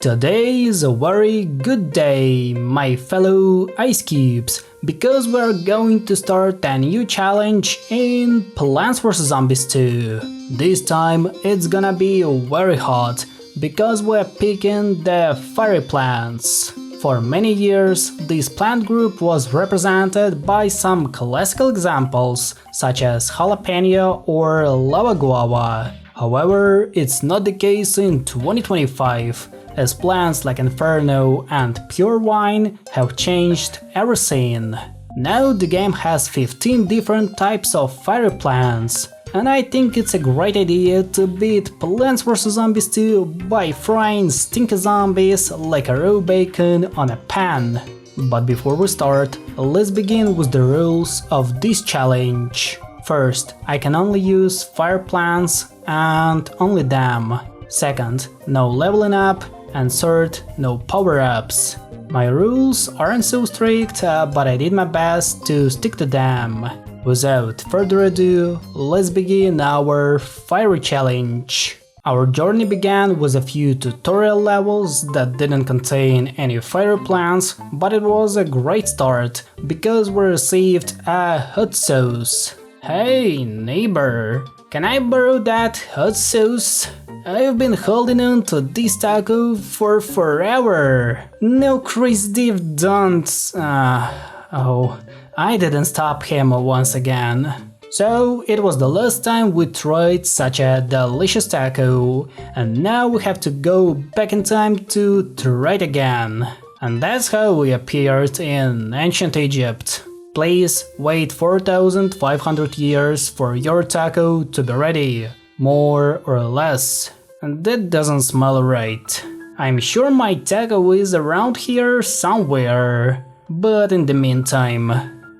Today is a very good day, my fellow ice cubes, because we're going to start a new challenge in Plants vs Zombies 2. This time it's gonna be very hot, because we're picking the fairy plants. For many years, this plant group was represented by some classical examples, such as jalapeno or lava guava. However, it's not the case in 2025, as plants like Inferno and Pure Wine have changed everything. Now the game has 15 different types of fairy plants, and I think it's a great idea to beat Plants vs Zombies 2 by frying stinky zombies like a raw bacon on a pan. But before we start, let's begin with the rules of this challenge. First, I can only use fire plants and only them. Second, no leveling up, and third, no power-ups. My rules aren't so strict, but I did my best to stick to them. Without further ado, let's begin our fiery challenge. Our journey began with a few tutorial levels that didn't contain any fire plants, but it was a great start, because we received a hot sauce. Hey neighbor, can I borrow that hot sauce? I've been holding on to this taco for forever. No, Chris Div, don't. Oh, I didn't stop him once again. So it was the last time we tried such a delicious taco, and now we have to go back in time to try it again. And that's how we appeared in ancient Egypt. Please wait 4,500 years for your taco to be ready. More or less. And that doesn't smell right. I'm sure my taco is around here somewhere. But in the meantime,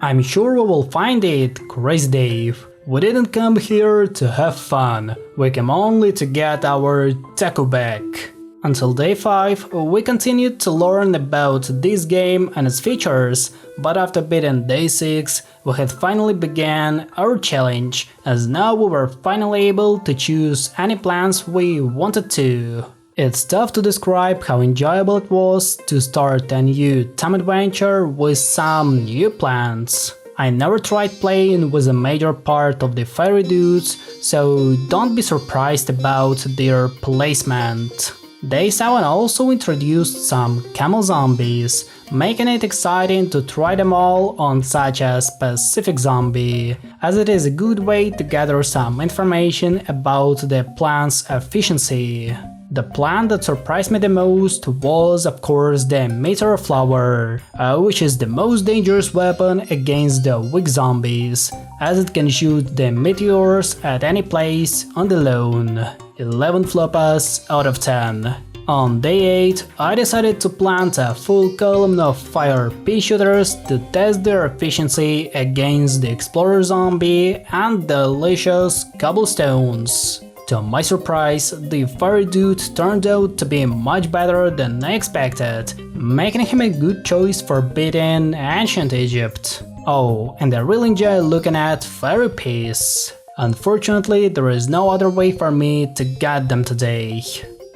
I'm sure we will find it, Crazy Dave. We didn't come here to have fun. We came only to get our taco back. Until day 5, we continued to learn about this game and its features, but after beating day 6, we had finally began our challenge, as now we were finally able to choose any plants we wanted to. It's tough to describe how enjoyable it was to start a new time adventure with some new plants. I never tried playing with a major part of the fairy dudes, so don't be surprised about their placement. Day 7 also introduced some camel zombies, making it exciting to try them all on such a specific zombie, as it is a good way to gather some information about the plant's efficiency. The plant that surprised me the most was, of course, the meteor flower, which is the most dangerous weapon against the weak zombies, as it can shoot the meteors at any place on the lawn. 11 flopas out of 10. On day 8, I decided to plant a full column of fire pea shooters to test their efficiency against the explorer zombie and delicious cobblestones. To my surprise, the fire dude turned out to be much better than I expected, making him a good choice for beating ancient Egypt. Oh, and I really enjoy looking at fairy peas. Unfortunately, there is no other way for me to get them today.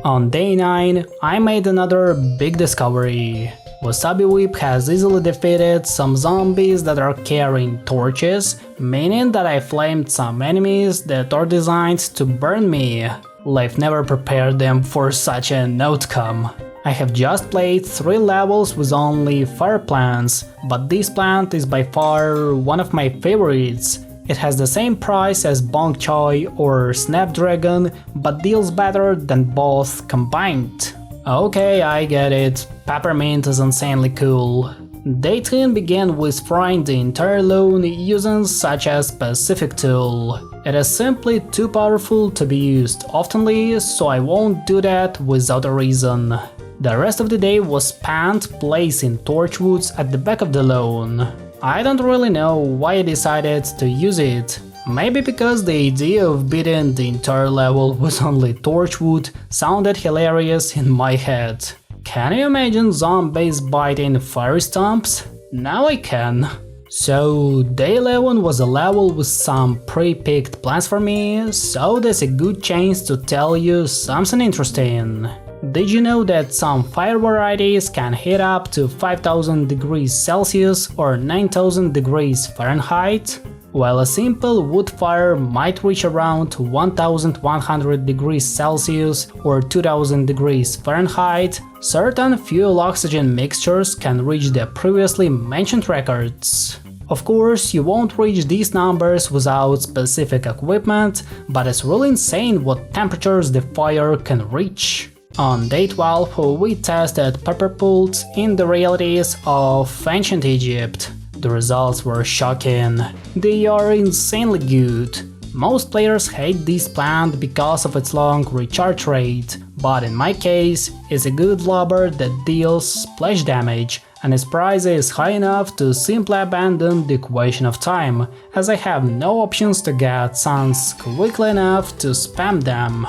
On day 9, I made another big discovery. Wasabi Whip has easily defeated some zombies that are carrying torches, meaning that I flamed some enemies that are designed to burn me. Life never prepared them for such an outcome. I have just played 3 levels with only fire plants, but this plant is by far one of my favorites. It has the same price as Bok Choy or Snapdragon, but deals better than both combined. Okay, I get it. Peppermint is insanely cool. Day 10 began with frying the entire lawn using such a specific tool. It is simply too powerful to be used oftenly, so I won't do that without a reason. The rest of the day was spent placing torchwoods at the back of the lawn. I don't really know why I decided to use it. Maybe because the idea of beating the entire level with only torchwood sounded hilarious in my head. Can you imagine zombies biting fire stumps? Now I can. So day 11 was a level with some pre-picked plans for me, so there's a good chance to tell you something interesting. Did you know that some fire varieties can heat up to 5000 degrees Celsius or 9000 degrees Fahrenheit? While a simple wood fire might reach around 1100 degrees Celsius or 2000 degrees Fahrenheit, certain fuel oxygen mixtures can reach the previously mentioned records. Of course, you won't reach these numbers without specific equipment, but it's really insane what temperatures the fire can reach. On day 12, we tested pepper plants in the realities of ancient Egypt. The results were shocking. They are insanely good. Most players hate this plant because of its long recharge rate, but in my case, it's a good lobber that deals splash damage, and its price is high enough to simply abandon the equation of time, as I have no options to get suns quickly enough to spam them.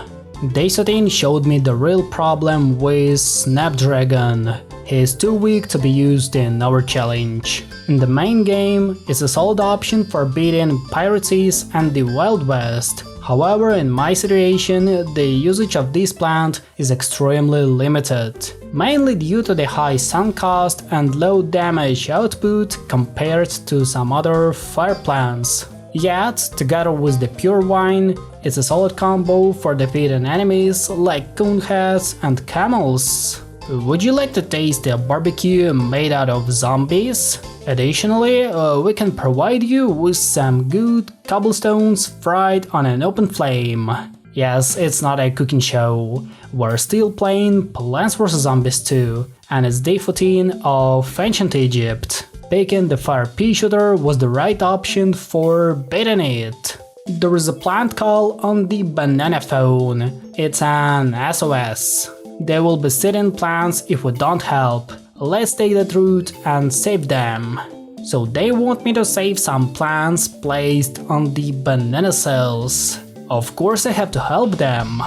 Day 13 showed me the real problem with Snapdragon. He is too weak to be used in our challenge. In the main game, it's a solid option for beating pirates and the Wild West. However, in my situation, the usage of this plant is extremely limited, mainly due to the high sun cost and low damage output compared to some other fire plants. Yet, together with the pure wine, it's a solid combo for defeating enemies like coneheads and camels. Would you like to taste a barbecue made out of zombies? Additionally, we can provide you with some good cobblestones fried on an open flame. Yes, it's not a cooking show. We're still playing Plants vs Zombies 2, and it's day 14 of ancient Egypt. Picking the fire pea shooter was the right option for beating it. There is a plant call on the banana phone. It's an SOS. They will be sitting plants if we don't help. Let's take the route and save them. So they want me to save some plants placed on the banana cells. Of course I have to help them.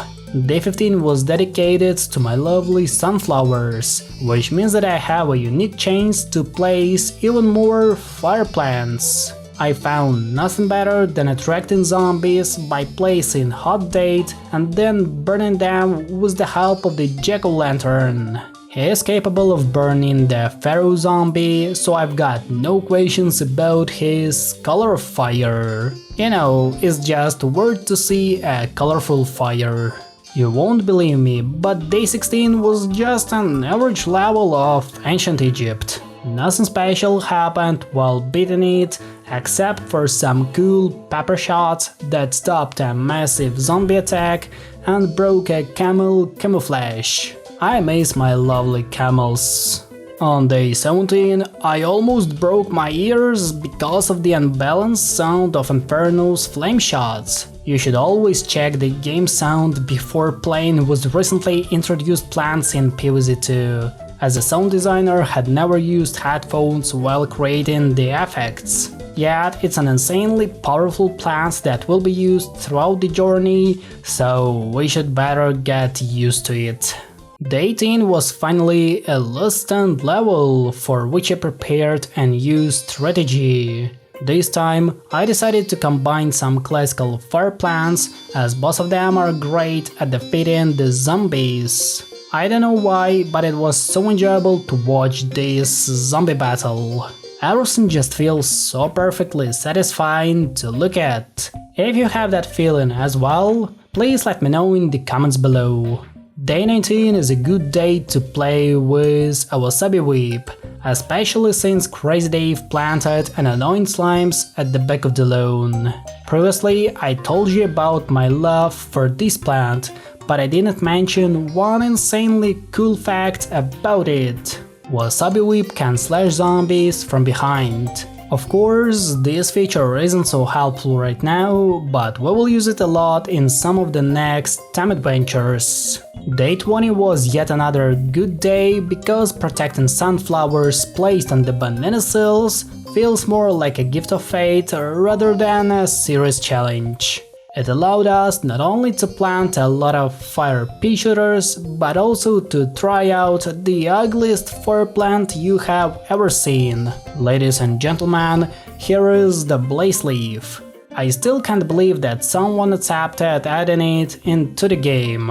Day 15 was dedicated to my lovely sunflowers, which means that I have a unique chance to place even more fire plants. I found nothing better than attracting zombies by placing hot date and then burning them with the help of the jack-o'-lantern. He is capable of burning the pharaoh zombie, so I've got no questions about his color of fire. You know, it's just weird to see a colorful fire. You won't believe me, but day 16 was just an average level of ancient Egypt. Nothing special happened while beating it, except for some cool pepper shots that stopped a massive zombie attack and broke a camel camouflage. I miss my lovely camels. On day 17, I almost broke my ears because of the unbalanced sound of Inferno's flame shots. You should always check the game sound before playing with recently introduced plants in PvZ2, as the sound designer had never used headphones while creating the effects. Yet it's an insanely powerful plant that will be used throughout the journey, so we should better get used to it. Day 18 was finally a last stand level for which I prepared and used strategy. This time I decided to combine some classical fire plants, as both of them are great at defeating the zombies. I don't know why, but it was so enjoyable to watch this zombie battle. Everything just feels so perfectly satisfying to look at. If you have that feeling as well, please let me know in the comments below. Day 19 is a good day to play with a wasabi whip, especially since Crazy Dave planted an annoying slimes at the back of the lawn. Previously I told you about my love for this plant, but I didn't mention one insanely cool fact about it. Wasabi whip can slash zombies from behind. Of course, this feature isn't so helpful right now, but we will use it a lot in some of the next time adventures. Day 20 was yet another good day because protecting sunflowers placed on the banana cells feels more like a gift of fate rather than a serious challenge. It allowed us not only to plant a lot of fire pea shooters, but also to try out the ugliest fire plant you have ever seen. Ladies and gentlemen, here is the blaze leaf. I still can't believe that someone accepted adding it into the game.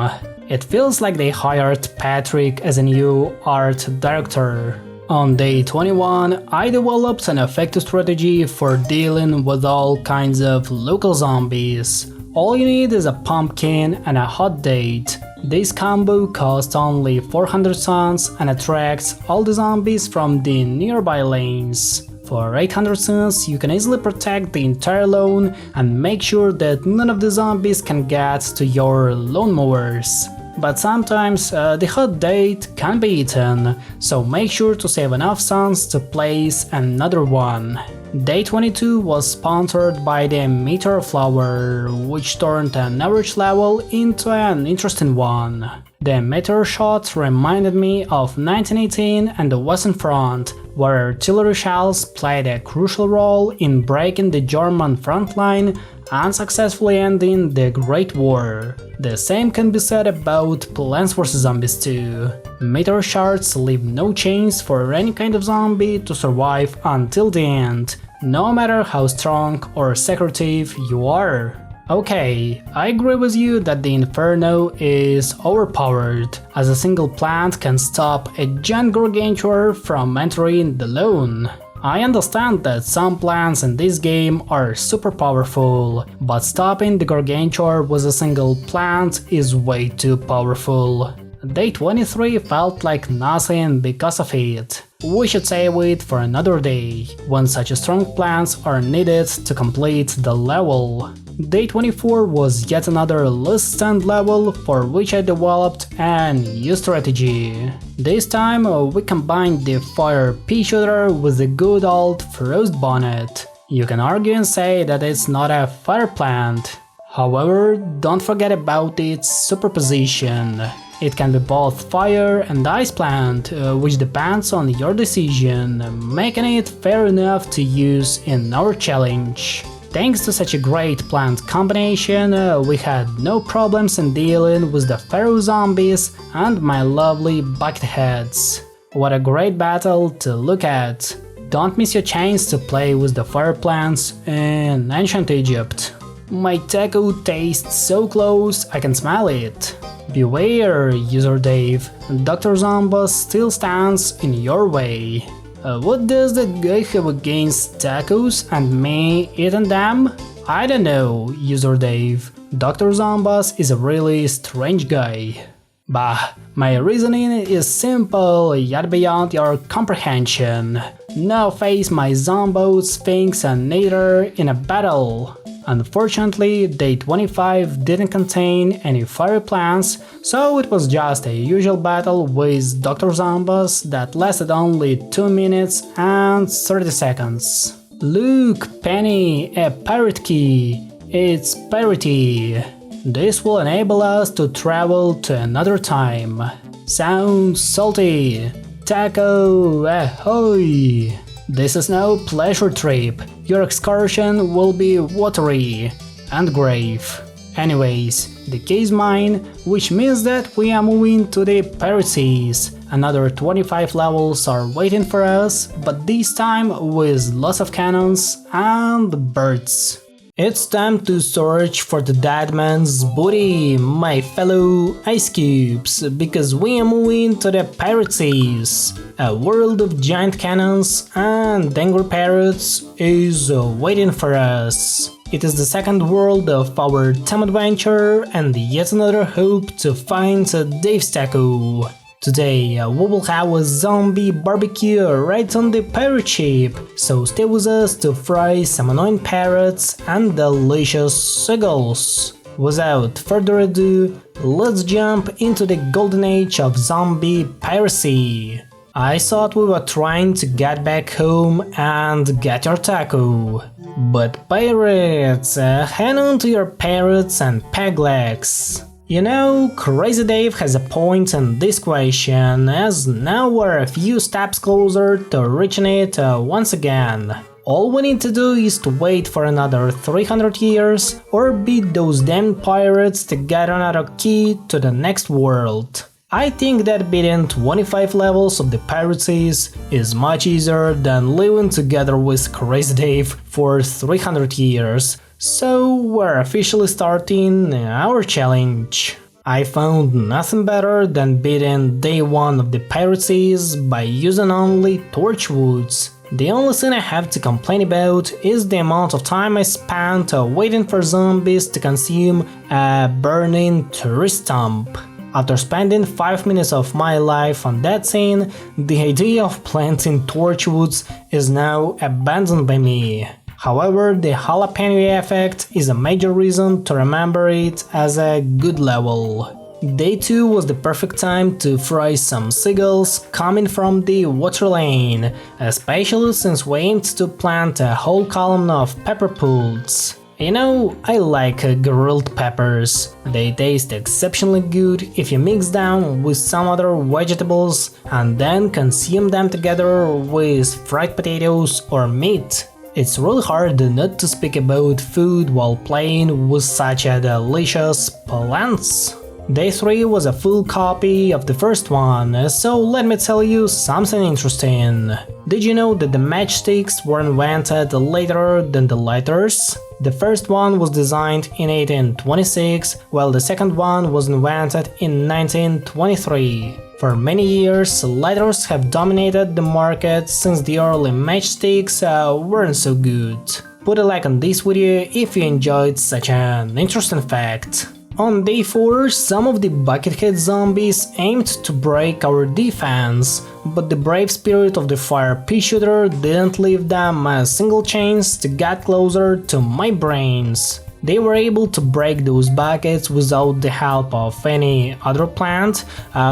It feels like they hired Patrick as a new art director. On day 21, I developed an effective strategy for dealing with all kinds of local zombies. All you need is a pumpkin and a hot date. This combo costs only 400 suns and attracts all the zombies from the nearby lanes. For 800 suns, you can easily protect the entire lawn and make sure that none of the zombies can get to your lawnmowers. But sometimes the hot date can be eaten, so make sure to save enough suns to place another one. Day 22 was sponsored by the Meteor Flower, which turned an average level into an interesting one. The meteor shots reminded me of 1918 and the Western Front, where artillery shells played a crucial role in breaking the German front line and successfully ending the Great War. The same can be said about Plants vs Zombies 2. Meteor shards leave no chance for any kind of zombie to survive until the end, no matter how strong or secretive you are. Okay, I agree with you that the Inferno is overpowered, as a single plant can stop a giant gargantuar from entering the lawn. I understand that some plants in this game are super powerful, but stopping the gargantuar with a single plant is way too powerful. Day 23 felt like nothing because of it. We should save it for another day, when such strong plants are needed to complete the level. Day 24 was yet another less stand level for which I developed a new strategy. This time we combined the fire pea shooter with the good old frost bonnet. You can argue and say that it's not a fire plant. However, don't forget about its superposition. It can be both fire and ice plant, which depends on your decision, making it fair enough to use in our challenge. Thanks to such a great plant combination, we had no problems in dealing with the feral zombies and my lovely bucketheads. What a great battle to look at! Don't miss your chance to play with the fire plants in ancient Egypt. My taco tastes so close I can smell it. Beware, user Dave, Dr. Zombas still stands in your way. What does that guy have against tacos and me eating them? I don't know, user Dave. Dr. Zombas is a really strange guy. Bah, my reasoning is simple yet beyond your comprehension. Now face my Zombo, Sphinx and Nether in a battle. Unfortunately, day 25 didn't contain any fire plants, so it was just a usual battle with Dr. Zombas that lasted only 2 minutes and 30 seconds. Look, Penny, a pirate key! It's parity! This will enable us to travel to another time. Sounds salty! Taco, ahoy! This is no pleasure trip, your excursion will be watery and grave. Anyways, the key is mine, which means that we are moving to the Pirate Seas. Another 25 levels are waiting for us, but this time with lots of cannons and birds. It's time to search for the dead man's booty, my fellow ice cubes, because we are moving to the Pirate Seas. A world of giant cannons and angry pirates is waiting for us. It is the second world of our time adventure and yet another hope to find Dave's taco. Today we will have a zombie barbecue right on the pirate ship, so stay with us to fry some annoying parrots and delicious seagulls. Without further ado, let's jump into the golden age of zombie piracy. I thought we were trying to get back home and get your taco. But pirates, hang on to your parrots and peg legs. You know, Crazy Dave has a point in this question, as now we're a few steps closer to reaching it once again. All we need to do is to wait for another 300 years or beat those damn pirates to get another key to the next world. I think that beating 25 levels of the Pirate Seas is much easier than living together with Crazy Dave for 300 years. So we're officially starting our challenge. I found nothing better than beating day 1 of the piracies by using only torchwoods. The only thing I have to complain about is the amount of time I spent waiting for zombies to consume a burning tree stump. After spending 5 minutes of my life on that scene, the idea of planting torchwoods is now abandoned by me. However, the jalapeno effect is a major reason to remember it as a good level. Day 2 was the perfect time to fry some seagulls coming from the water lane, especially since we aimed to plant a whole column of pepper plants. You know, I like grilled peppers. They taste exceptionally good if you mix them with some other vegetables and then consume them together with fried potatoes or meat. It's really hard not to speak about food while playing with such a delicious plants. Day 3 was a full copy of the first one, so let me tell you something interesting. Did you know that the matchsticks were invented later than the lighters? The first one was designed in 1826, while the second one was invented in 1923. For many years, lighters have dominated the market since the early matchsticks weren't so good. Put a like on this video if you enjoyed such an interesting fact. On day 4, some of the buckethead zombies aimed to break our defense, but the brave spirit of the fire pea shooter didn't leave them a single chance to get closer to my brains. They were able to break those buckets without the help of any other plant,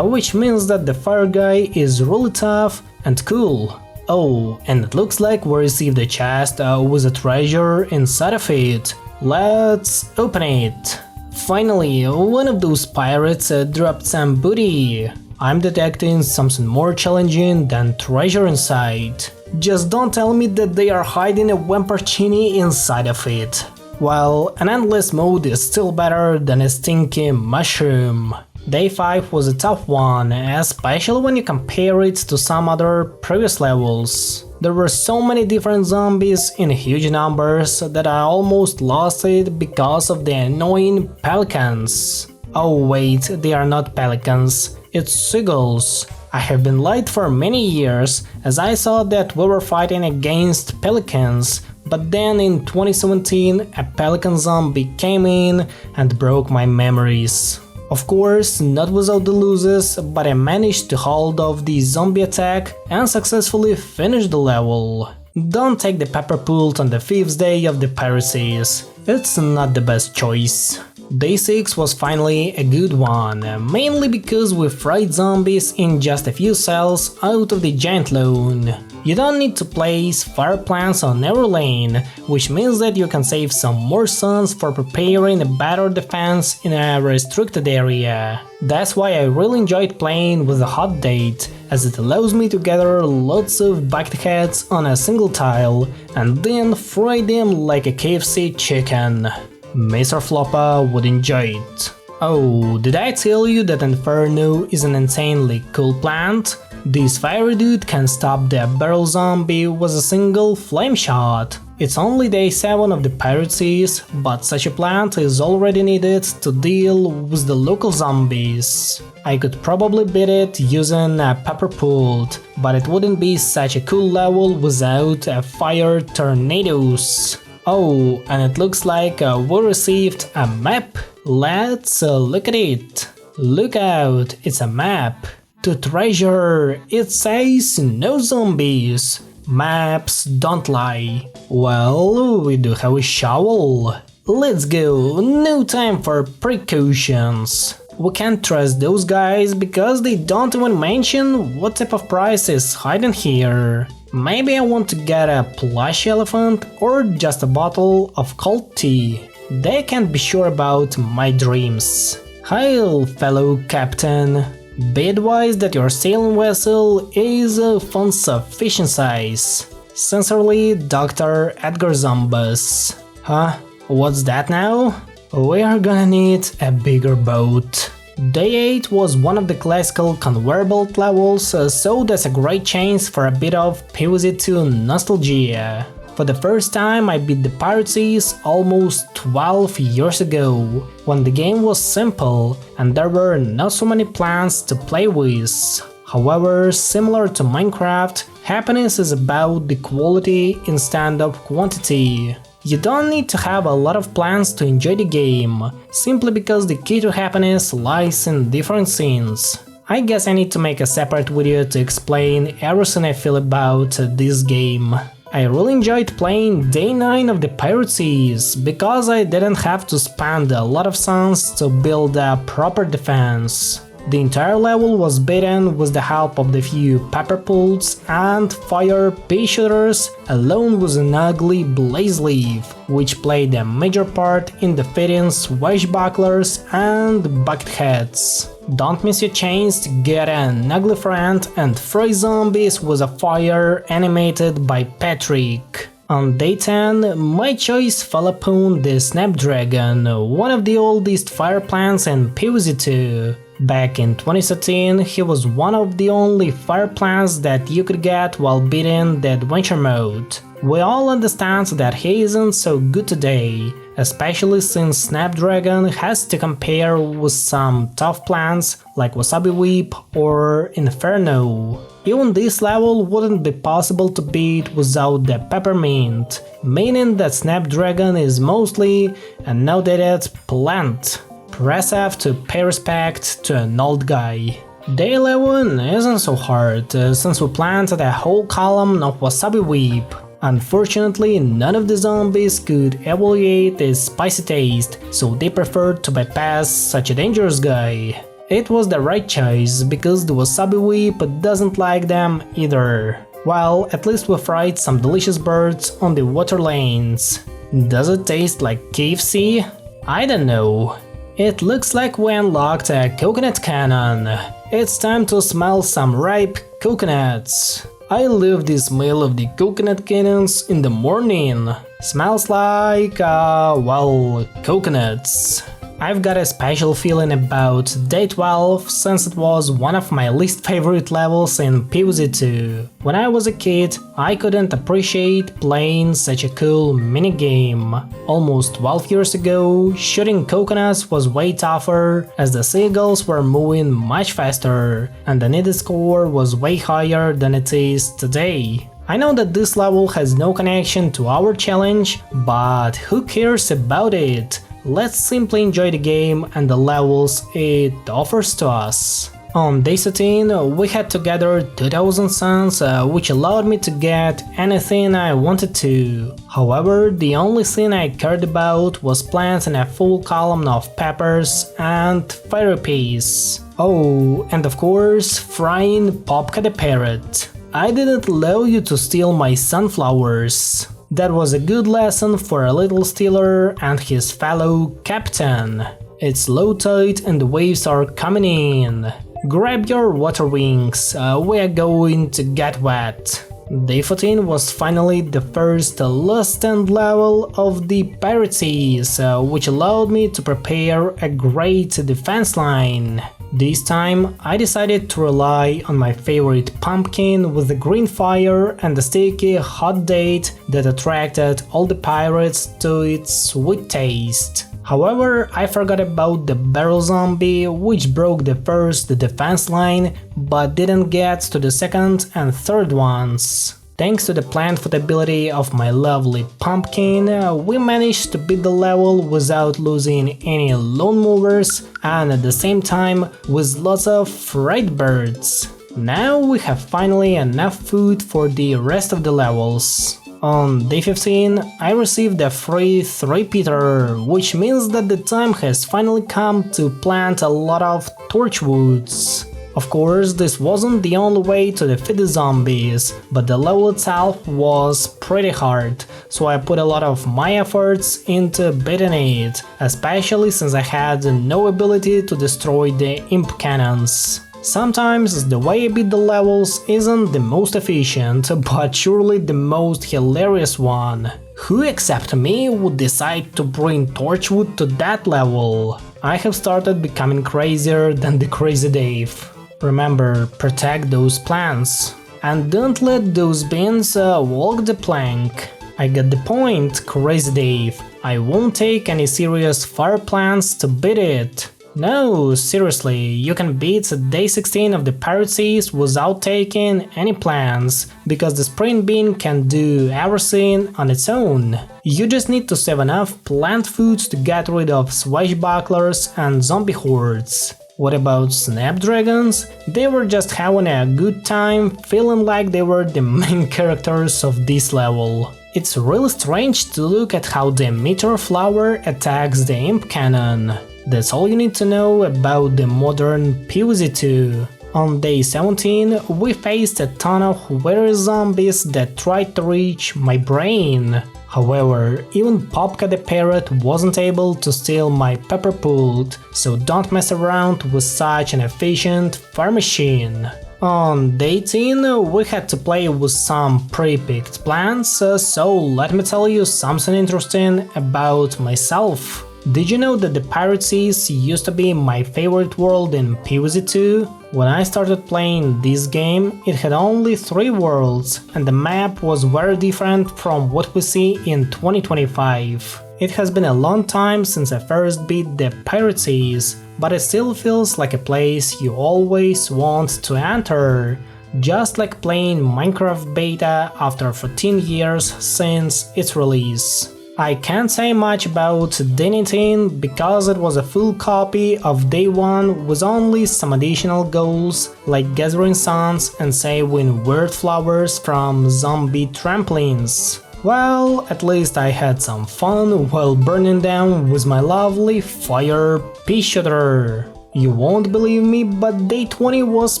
which means that the fire guy is really tough and cool. Oh, and it looks like we received a chest with a treasure inside of it. Let's open it. Finally, one of those pirates dropped some booty. I'm detecting something more challenging than treasure inside. Just don't tell me that they are hiding a Wamparchini inside of it. Well, an endless mode is still better than a stinky mushroom. Day 5 was a tough one, especially when you compare it to some other previous levels. There were so many different zombies in huge numbers that I almost lost it because of the annoying pelicans. Oh wait, they are not pelicans, it's seagulls. I have been lied for many years, as I thought that we were fighting against pelicans, but then in 2017 a pelican zombie came in and broke my memories. Of course, not without the losses, but I managed to hold off the zombie attack and successfully finish the level. Don't take the pepper pult on the 5th day of the piracies, it's not the best choice. Day 6 was finally a good one, mainly because we fried zombies in just a few cells out of the giant lawn. You don't need to place fire plants on every lane, which means that you can save some more suns for preparing a better defense in a restricted area. That's why I really enjoyed playing with a hot date, as it allows me to gather lots of bucketheads on a single tile and then fry them like a KFC chicken. Mr. Floppa would enjoy it. Oh, did I tell you that Inferno is an insanely cool plant? This fiery dude can stop the barrel zombie with a single flame shot. It's only day 7 of the piracies, but such a plant is already needed to deal with the local zombies. I could probably beat it using a pepper pult, but it wouldn't be such a cool level without a fire tornadoes. Oh, and it looks like we received a map. Let's look at it. Look out, it's a map. To treasure, it says no zombies. Maps don't lie. Well, we do have a shovel. Let's go, no time for precautions. We can't trust those guys because they don't even mention what type of prize is hiding here. Maybe I want to get a plush elephant or just a bottle of cold tea. They can't be sure about my dreams. Hail, fellow captain. Be advised that your sailing vessel is of insufficient size. Sincerely, Dr. Edgar Zombus. Huh? What's that now? We are gonna need a bigger boat. Day 8 was one of the classical conveyor belt levels, so that's a great chance for a bit of PvZ2 nostalgia. For the first time I beat the Pirate Seas almost 12 years ago, when the game was simple and there were not so many plants to play with. However, similar to Minecraft, happiness is about the quality instead of quantity. You don't need to have a lot of plans to enjoy the game, simply because the key to happiness lies in different scenes. I guess I need to make a separate video to explain everything I feel about this game. I really enjoyed playing Day 9 of the Pirate Seas, because I didn't have to spend a lot of suns to build a proper defense. The entire level was beaten with the help of the few pepper pools and fire pea shooters, along with an ugly blaze leaf, which played a major part in defeating swashbucklers and bucketheads. Don't miss your chance to get an ugly friend and fry zombies with a fire animated by Patrick. On day 10, my choice fell upon the Snapdragon, one of the oldest fire plants in PvZ2. Back in 2013, he was one of the only fire plants that you could get while beating the adventure mode. We all understand that he isn't so good today, especially since Snapdragon has to compare with some tough plants like Wasabi Whip or Inferno. Even this level wouldn't be possible to beat without the Peppermint, meaning that Snapdragon is mostly an outdated plant. Press F to pay respect to an old guy. Day 11 isn't so hard, since we planted a whole column of Wasabi Whip. Unfortunately, none of the zombies could evaluate its spicy taste, so they preferred to bypass such a dangerous guy. It was the right choice, because the Wasabi Whip doesn't like them either. Well, at least we fried some delicious birds on the water lanes. Does it taste like KFC? I don't know. It looks like we unlocked a coconut cannon. It's time to smell some ripe coconuts. I love the smell of the coconut cannons in the morning. Smells like, well, coconuts. I've got a special feeling about Day 12 since it was one of my least favorite levels in PvZ2. When I was a kid, I couldn't appreciate playing such a cool minigame. Almost 12 years ago, shooting coconuts was way tougher as the seagulls were moving much faster and the needed score was way higher than it is today. I know that this level has no connection to our challenge, but who cares about it? Let's simply enjoy the game and the levels it offers to us. On day 13, we had to gather 2000 suns, which allowed me to get anything I wanted to. However, the only thing I cared about was planting a full column of peppers and fire peas. Oh, and of course, frying Popka the parrot. I didn't allow you to steal my sunflowers. That was a good lesson for a little stealer and his fellow captain. It's low tide and the waves are coming in. Grab your water wings, we are going to get wet. Day 14 was finally the first last stand level of the Pirate Seas, which allowed me to prepare a great defense line. This time I decided to rely on my favorite pumpkin with the green fire and the sticky hot date that attracted all the pirates to its sweet taste. However, I forgot about the barrel zombie, which broke the first defense line but didn't get to the second and third ones. Thanks to the plant food ability of my lovely pumpkin, we managed to beat the level without losing any lone movers and at the same time with lots of fried birds. Now we have finally enough food for the rest of the levels. On day 15, I received a free 3-peater, which means that the time has finally come to plant a lot of torchwoods. Of course, this wasn't the only way to defeat the zombies, but the level itself was pretty hard, so I put a lot of my efforts into beating it, especially since I had no ability to destroy the imp cannons. Sometimes the way I beat the levels isn't the most efficient, but surely the most hilarious one. Who except me would decide to bring Torchwood to that level? I have started becoming crazier than the Crazy Dave. Remember, protect those plants. And don't let those beans walk the plank. I get the point, Crazy Dave. I won't take any serious fire plans to beat it. No, seriously, you can beat day 16 of the Pirate Seas without taking any plans, because the Sprint Bean can do everything on its own. You just need to save enough plant foods to get rid of swashbucklers and zombie hordes. What about Snapdragons? They were just having a good time, feeling like they were the main characters of this level. It's really strange to look at how the Meteor Flower attacks the Imp Cannon. That's all you need to know about the modern PvZ2. On day 17, we faced a ton of weary zombies that tried to reach my brain. However, even Popka the Parrot wasn't able to steal my pepper pult, so don't mess around with such an efficient fire machine. On day 18, we had to play with some pre-picked plans, so let me tell you something interesting about myself. Did you know that the Pirate Seas used to be my favorite world in PvZ2? When I started playing this game, it had only 3 worlds, and the map was very different from what we see in 2025. It has been a long time since I first beat the Pirate Seas, but it still feels like a place you always want to enter. Just like playing Minecraft beta after 14 years since its release. I can't say much about Day 19 because it was a full copy of Day 1 with only some additional goals like gathering suns and saving weird flowers from zombie trampolines. Well, at least I had some fun while burning them with my lovely fire pea shooter. You won't believe me, but Day 20 was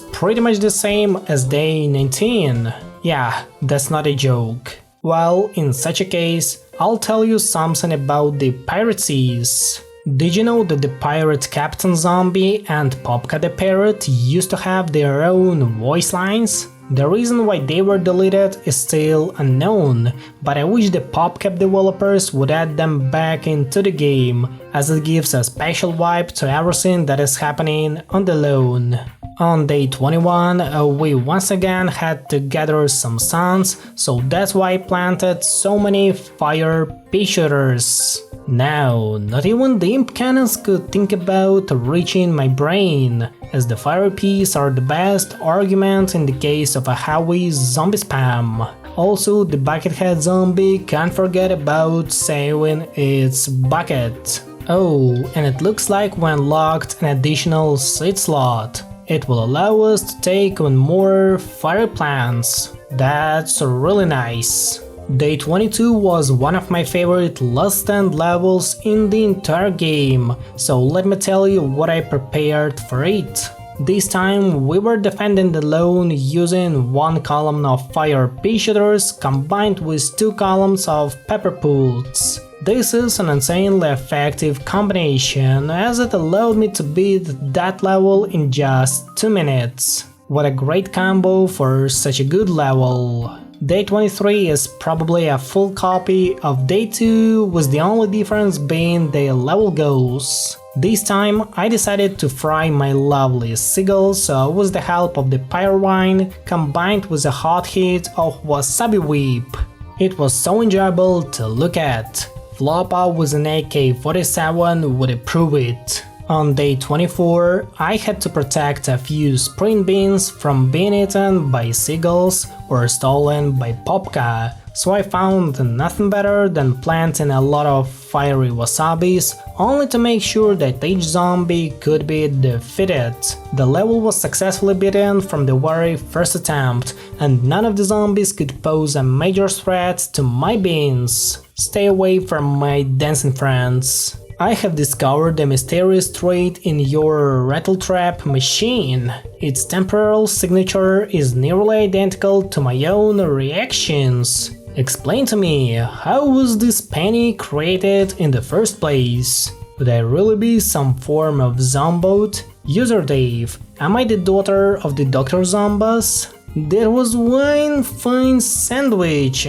pretty much the same as Day 19. Yeah, that's not a joke. Well, in such a case, I'll tell you something about the Pirate Seas. Did you know that the Pirate Captain Zombie and Popka the Parrot used to have their own voice lines? The reason why they were deleted is still unknown, but I wish the PopCap developers would add them back into the game, as it gives a special vibe to everything that is happening on the lone. On day 21, we once again had to gather some suns, so that's why I planted so many fire pea shooters. Now, not even the imp cannons could think about reaching my brain, as the fire peas are the best argument in the case of a heavy zombie spam. Also, the buckethead zombie can't forget about saving its bucket. Oh, and it looks like we unlocked an additional seed slot. It will allow us to take on more fire plants. That's really nice. Day 22 was one of my favorite last stand levels in the entire game, so let me tell you what I prepared for it. This time we were defending the lone using one column of fire pea shooters combined with 2 columns of pepper pults. This is an insanely effective combination, as it allowed me to beat that level in just 2 minutes. What a great combo for such a good level. Day 23 is probably a full copy of Day 2, with the only difference being the level goals. This time I decided to fry my lovely seagulls with the help of the pyre wine combined with a hot hit of wasabi whip. It was so enjoyable to look at. Floppa with an AK-47 would approve it. On day 24, I had to protect a few sprint beans from being eaten by seagulls or stolen by Popka, so I found nothing better than planting a lot of fiery wasabis, only to make sure that each zombie could be defeated. The level was successfully beaten from the very first attempt, and none of the zombies could pose a major threat to my beans. Stay away from my dancing friends. I have discovered a mysterious trait in your rattletrap machine. Its temporal signature is nearly identical to my own reactions. Explain to me, how was this penny created in the first place? Could I really be some form of zombot? User Dave, am I the daughter of the Dr. Zombas? There was one fine sandwich,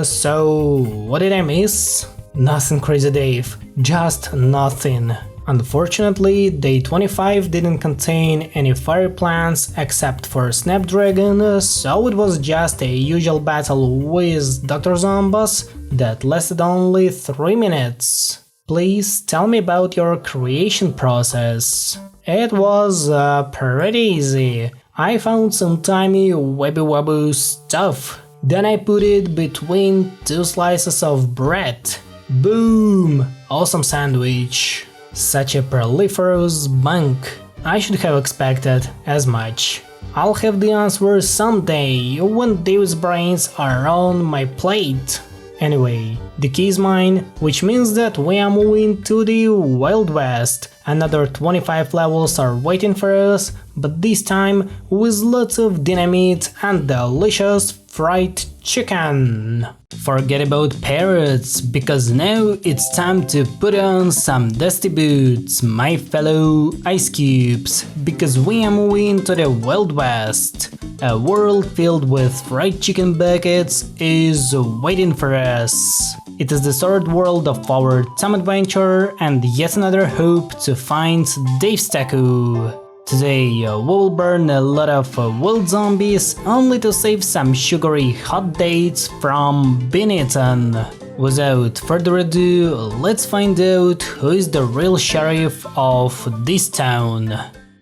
so what did I miss? Nothing, Crazy Dave, just nothing. Unfortunately, day 25 didn't contain any fire plants except for Snapdragon, so it was just a usual battle with Dr. Zombies that lasted only 3 minutes. Please tell me about your creation process. It was pretty easy. I found some tiny webby wobby stuff. Then I put it between 2 slices of bread. Boom! Awesome sandwich. Such a proliferous bunk. I should have expected as much. I'll have the answer someday when these brains are on my plate. Anyway, the key is mine, which means that we are moving to the Wild West. Another 25 levels are waiting for us, but this time with lots of dynamite and delicious fried chicken. Forget about parrots, because now it's time to put on some dusty boots, my fellow ice cubes, because we are moving to the Wild West. A world filled with fried chicken buckets is waiting for us. It is the third world of our time adventure and yet another hope to find Dave's Taco. Today we will burn a lot of wild zombies only to save some sugary hot dates from being eaten. Without further ado, let's find out who is the real sheriff of this town.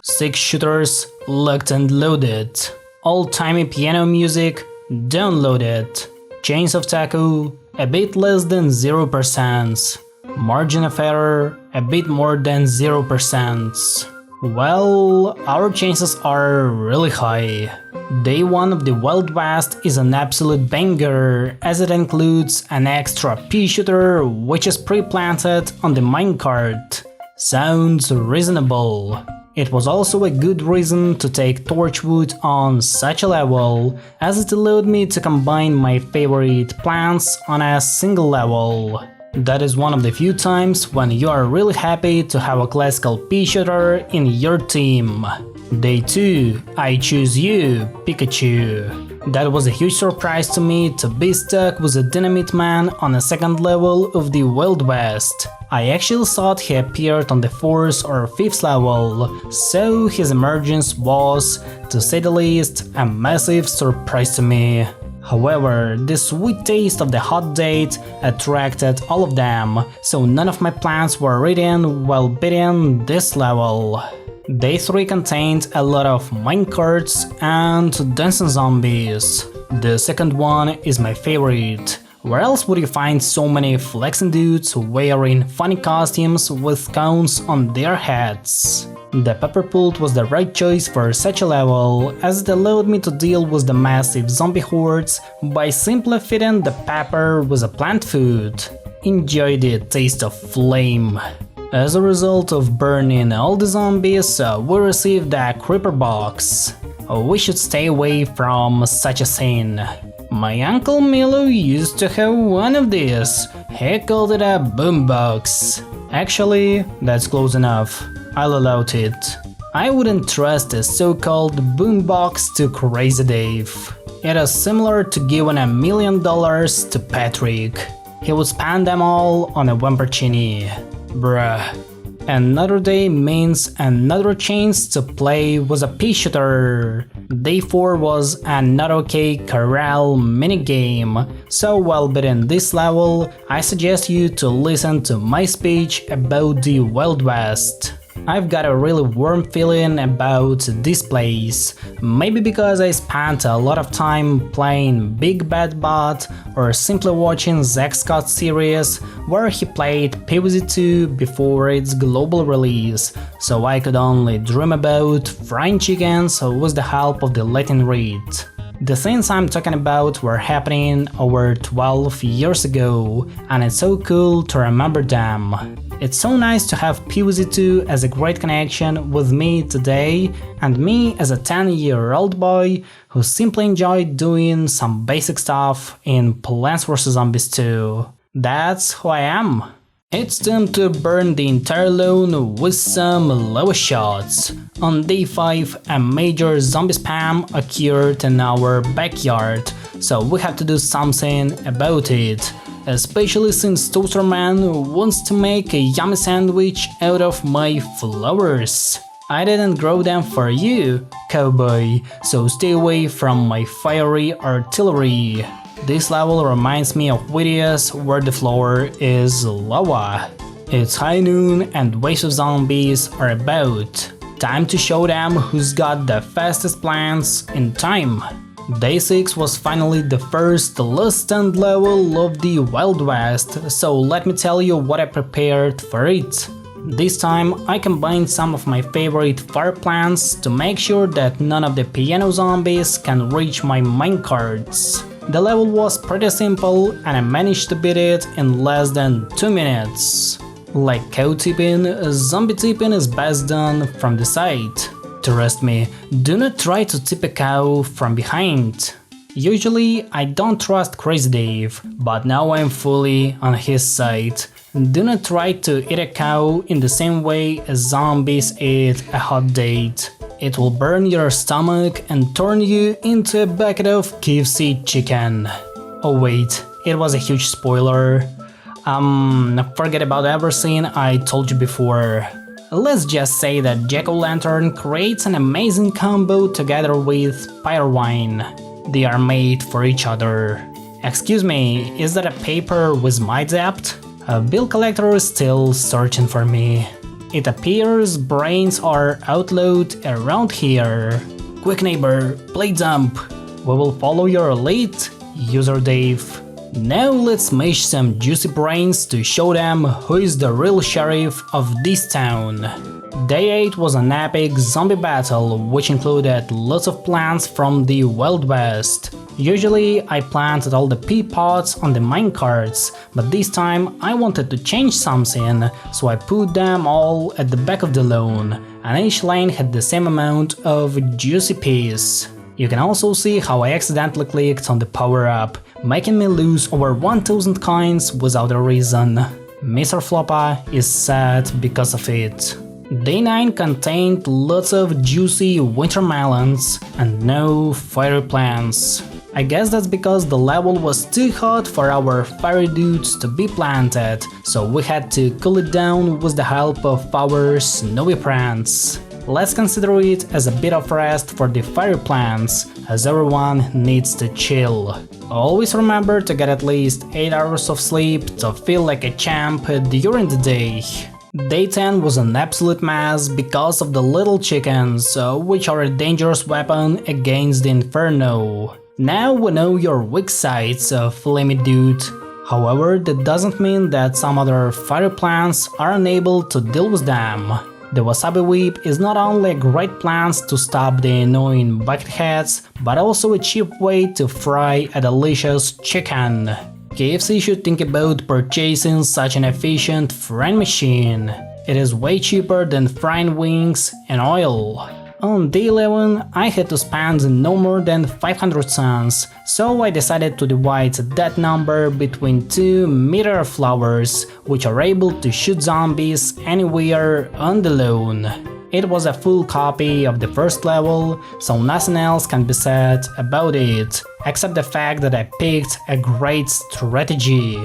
6 shooters locked and loaded. Old-timey piano music downloaded. Chains of taco a bit less than 0%. Margin of error a bit more than 0%. Well, our chances are really high. Day 1 of the Wild West is an absolute banger, as it includes an extra pea shooter which is pre-planted on the minecart. Sounds reasonable. It was also a good reason to take torchwood on such a level, as it allowed me to combine my favorite plants on a single level. That is one of the few times when you are really happy to have a classical pea shooter in your team. Day 2, I choose you, Pikachu. That was a huge surprise to me to be stuck with a dynamite man on a second level of the Wild West. I actually thought he appeared on the 4th or 5th level, so his emergence was, to say the least, a massive surprise to me. However, the sweet taste of the hot date attracted all of them, so none of my plans were eaten while beating this level. Day 3 contained a lot of minecarts and dancing zombies. The second one is my favorite. Where else would you find so many flexing dudes wearing funny costumes with cones on their heads? The pepper pult was the right choice for such a level, as it allowed me to deal with the massive zombie hordes by simply feeding the pepper with a plant food. Enjoy the taste of flame. As a result of burning all the zombies, we received a creeper box. We should stay away from such a scene. My uncle Milo used to have one of these. He called it a boombox. Actually, that's close enough. I'll allow it. I wouldn't trust a so-called boombox to Crazy Dave. It is similar to giving $1 million to Patrick. He would spend them all on a Wamperchini. Bruh. Another day means another chance to play with a pea shooter. Day 4 was an okay corral minigame, so while beating this level, I suggest you to listen to my speech about the Wild West. I've got a really warm feeling about this place, maybe because I spent a lot of time playing Big Bad Bot or simply watching Zack Scott's series where he played PvZ2 before its global release, so I could only dream about frying chickens with the help of the Latin read. The things I'm talking about were happening over 12 years ago, and it's so cool to remember them. It's so nice to have PvZ2 as a great connection with me today, and me as a 10-year-old boy who simply enjoyed doing some basic stuff in Plants vs Zombies 2. That's who I am. It's time to burn the entire lawn with some lava shots. On day 5, a major zombie spam occurred in our backyard, so we have to do something about it. especially since Toaster Man wants to make a yummy sandwich out of my flowers. I didn't grow them for you, cowboy, so stay away from my fiery artillery. This level reminds me of videos where the floor is lava. It's high noon and waves of zombies are about. Time to show them who's got the fastest plants in time. Day 6 was finally the first last stand level of the Wild West, so let me tell you what I prepared for it. This time I combined some of my favorite fire plants to make sure that none of the piano zombies can reach my minecarts. The level was pretty simple and I managed to beat it in less than 2 minutes. Like cow tipping, zombie tipping is best done from the side. Trust me, do not try to tip a cow from behind. Usually I don't trust Crazy Dave, but now I'm fully on his side. Do not try to eat a cow in the same way as zombies eat a hot date. It will burn your stomach and turn you into a bucket of KFC chicken. Oh wait, it was a huge spoiler. Forget about everything I told you before. Let's just say that Jack-o'-lantern creates an amazing combo together with Pyrewine. They are made for each other. Excuse me, is that a paper with my debt? A bill collector is still searching for me. It appears brains are outlawed around here. Quick neighbor, play dump. We will follow your lead, user Dave. Now let's smash some juicy brains to show them who is the real sheriff of this town. Day 8 was an epic zombie battle, which included lots of plants from the Wild West. Usually I planted all the pea pods on the minecarts, but this time I wanted to change something, so I put them all at the back of the lawn, and each lane had the same amount of juicy peas. You can also see how I accidentally clicked on the power-up, making me lose over 1000 coins without a reason. Mr. Floppa is sad because of it. Day 9 contained lots of juicy winter melons and no fiery plants. I guess that's because the level was too hot for our fiery dudes to be planted, so we had to cool it down with the help of our snowy plants. Let's consider it as a bit of rest for the fiery plants, as everyone needs to chill. Always remember to get at least 8 hours of sleep to feel like a champ during the day. Day 10 was an absolute mess because of the little chickens, which are a dangerous weapon against the Inferno. Now we know your weak sides, flamey dude. However, that doesn't mean that some other fiery plants are unable to deal with them. The wasabi whip is not only a great plant to stop the annoying bucketheads, but also a cheap way to fry a delicious chicken. KFC should think about purchasing such an efficient frying machine. It is way cheaper than frying wings in oil. On day 11, I had to spend no more than 500 cents, so I decided to divide that number between 2 meteor flowers, which are able to shoot zombies anywhere on the lawn. It was a full copy of the first level, so nothing else can be said about it, except the fact that I picked a great strategy.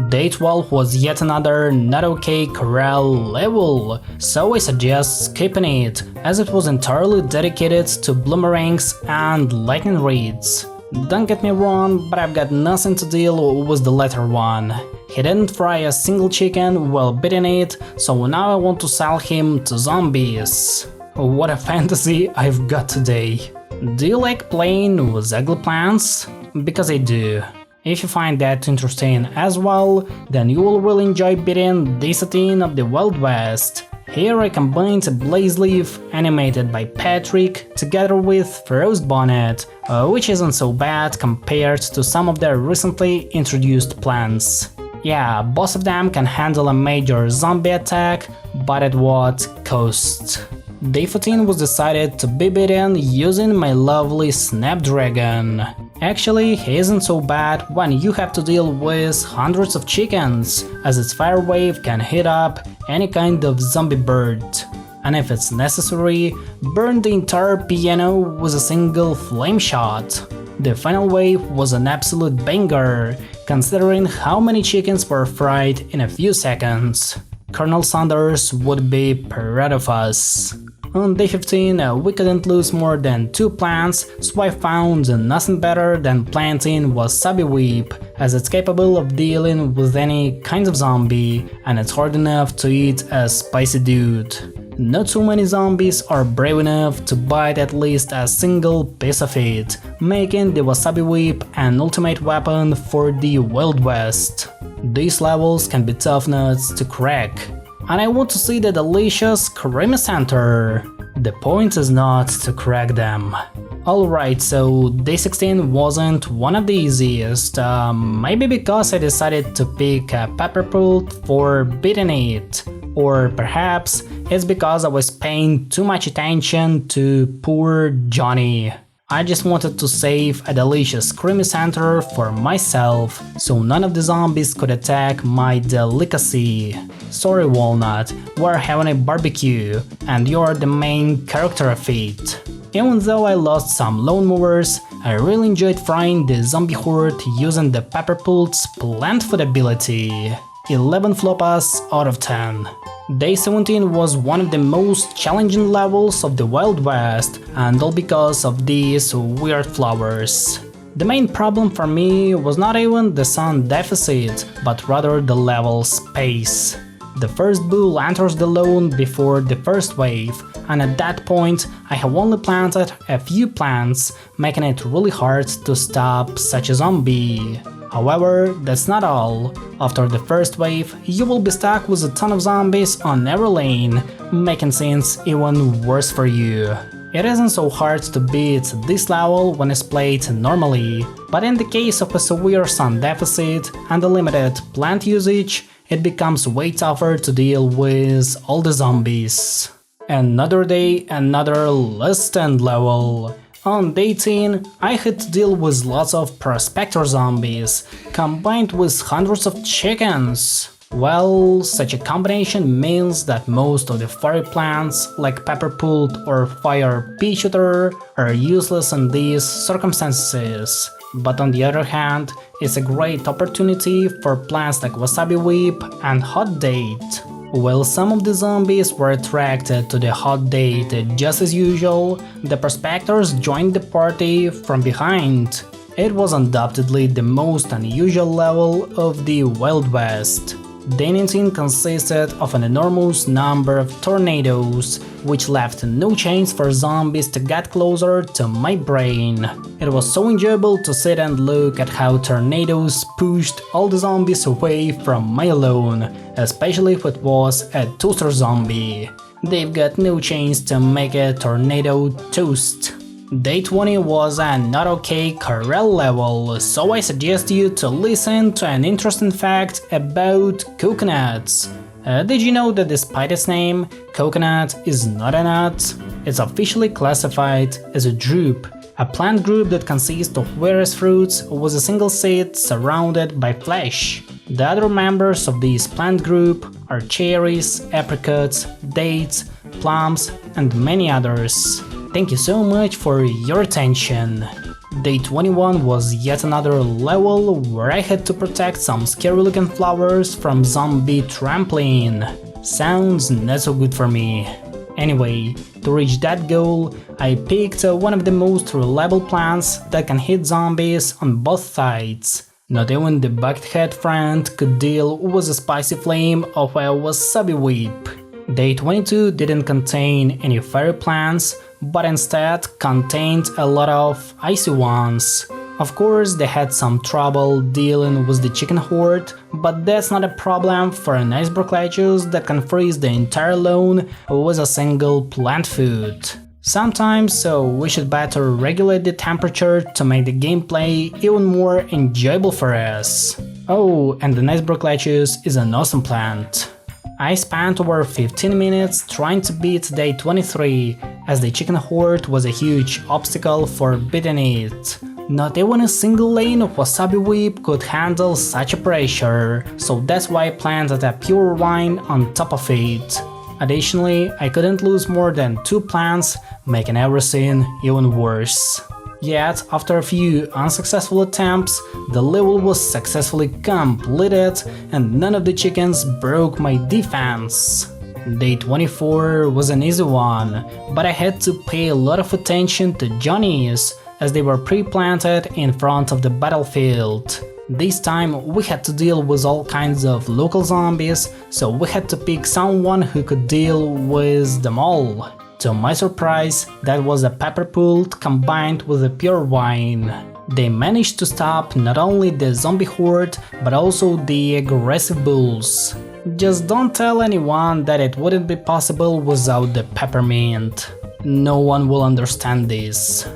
Day 12 was yet another not okay corral level, so I suggest skipping it, as it was entirely dedicated to bloomerangs and lightning reeds. Don't get me wrong, but I've got nothing to deal with the latter one. He didn't fry a single chicken while beating it, so now I want to sell him to zombies. What a fantasy I've got today. Do you like playing with ugly plants? Because I do. If you find that interesting as well, then you will really enjoy beating Day 13 of the Wild West. Here I combined a blaze leaf animated by Patrick together with Frostbite, which isn't so bad compared to some of the recently introduced plants. Yeah, both of them can handle a major zombie attack, but at what cost? Day 14 was decided to be beaten using my lovely Snapdragon. Actually, he isn't so bad when you have to deal with hundreds of chickens, as its fire wave can hit up any kind of zombie bird. And if it's necessary, burn the entire piano with a single flame shot. The final wave was an absolute banger. considering how many chickens were fried in a few seconds. Colonel Sanders would be proud of us. On day 15, we couldn't lose more than 2 plants, so I found nothing better than planting wasabi whip, as it's capable of dealing with any kind of zombie, and it's hard enough to eat a spicy dude. Not too many zombies are brave enough to bite at least a single piece of it, making the wasabi whip an ultimate weapon for the Wild West. These levels can be tough nuts to crack, and I want to see the delicious creamy center. The point is not to crack them. Alright, so day 16 wasn't one of the easiest, maybe because I decided to pick a pepper pot for beating it, or perhaps it's because I was paying too much attention to poor Johnny. I just wanted to save a delicious creamy center for myself, so none of the zombies could attack my delicacy. Sorry Walnut, we're having a barbecue, and you're the main character of it. Even though I lost some lawnmowers, I really enjoyed frying the zombie horde using the pepper pot's plant food ability. 11 flopas out of 10. Day 17 was one of the most challenging levels of the Wild West, and all because of these weird flowers. The main problem for me was not even the sun deficit, but rather the level's pace. The first bull enters the lawn before the first wave, and at that point I have only planted a few plants, making it really hard to stop such a zombie. However, that's not all. After the first wave, you will be stuck with a ton of zombies on every lane, making things even worse for you. It isn't so hard to beat this level when it's played normally, but in the case of a severe sun deficit and a limited plant usage, it becomes way tougher to deal with all the zombies. Another day, another less than level. On day 18, I had to deal with lots of prospector zombies, combined with hundreds of chickens. Well, such a combination means that most of the fiery plants, like pepper pot or fire pea shooter, are useless in these circumstances. But on the other hand, it's a great opportunity for plants like wasabi whip and hot date. While some of the zombies were attracted to the hot date just as usual, the prospectors joined the party from behind. It was undoubtedly the most unusual level of the Wild West. Day 19 consisted of an enormous number of tornadoes, which left no chance for zombies to get closer to my brain. It was so enjoyable to sit and look at how tornadoes pushed all the zombies away from my lawn, especially if it was a toaster zombie. They've got no chance to make a tornado toast. Day 20 was a not okay corral level, so I suggest you to listen to an interesting fact about coconuts. Did you know that despite its name, coconut is not a nut? It's officially classified as a drupe, a plant group that consists of various fruits with a single seed surrounded by flesh. The other members of this plant group are cherries, apricots, dates, plums, and many others. Thank you so much for your attention. Day 21 was yet another level where I had to protect some scary looking flowers from zombie trampling. Sounds not so good for me. Anyway, to reach that goal, I picked one of the most reliable plants that can hit zombies on both sides. Not even the buckethead friend could deal with the spicy flame of a wasabi whip. Day 22 didn't contain any fairy plants, but instead contained a lot of icy ones. Of course, they had some trouble dealing with the chicken horde, but that's not a problem for an iceberg lettuce that can freeze the entire lawn with a single plant food. Sometimes, so we should better regulate the temperature to make the gameplay even more enjoyable for us. Oh, and the iceberg lettuce is an awesome plant. I spent over 15 minutes trying to beat day 23, as the chicken horde was a huge obstacle for beating it. Not even a single lane of wasabi whip could handle such a pressure, so that's why I planted a pure wine on top of it. Additionally, I couldn't lose more than 2 plants, making everything even worse. Yet, after a few unsuccessful attempts, the level was successfully completed and none of the chickens broke my defense. Day 24 was an easy one, but I had to pay a lot of attention to Johnnies, as they were pre-planted in front of the battlefield. This time we had to deal with all kinds of local zombies, so we had to pick someone who could deal with them all. To my surprise, that was a pepper poult combined with a pure wine. They managed to stop not only the zombie horde, but also the aggressive bulls. Just don't tell anyone that it wouldn't be possible without the peppermint. No one will understand this.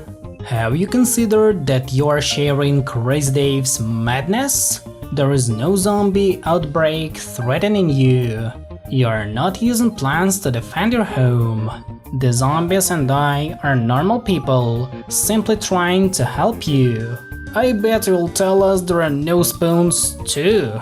Have you considered that you are sharing Crazy Dave's madness? There is no zombie outbreak threatening you. You are not using plants to defend your home. The zombies and I are normal people, simply trying to help you. I bet you'll tell us there are no spoons too.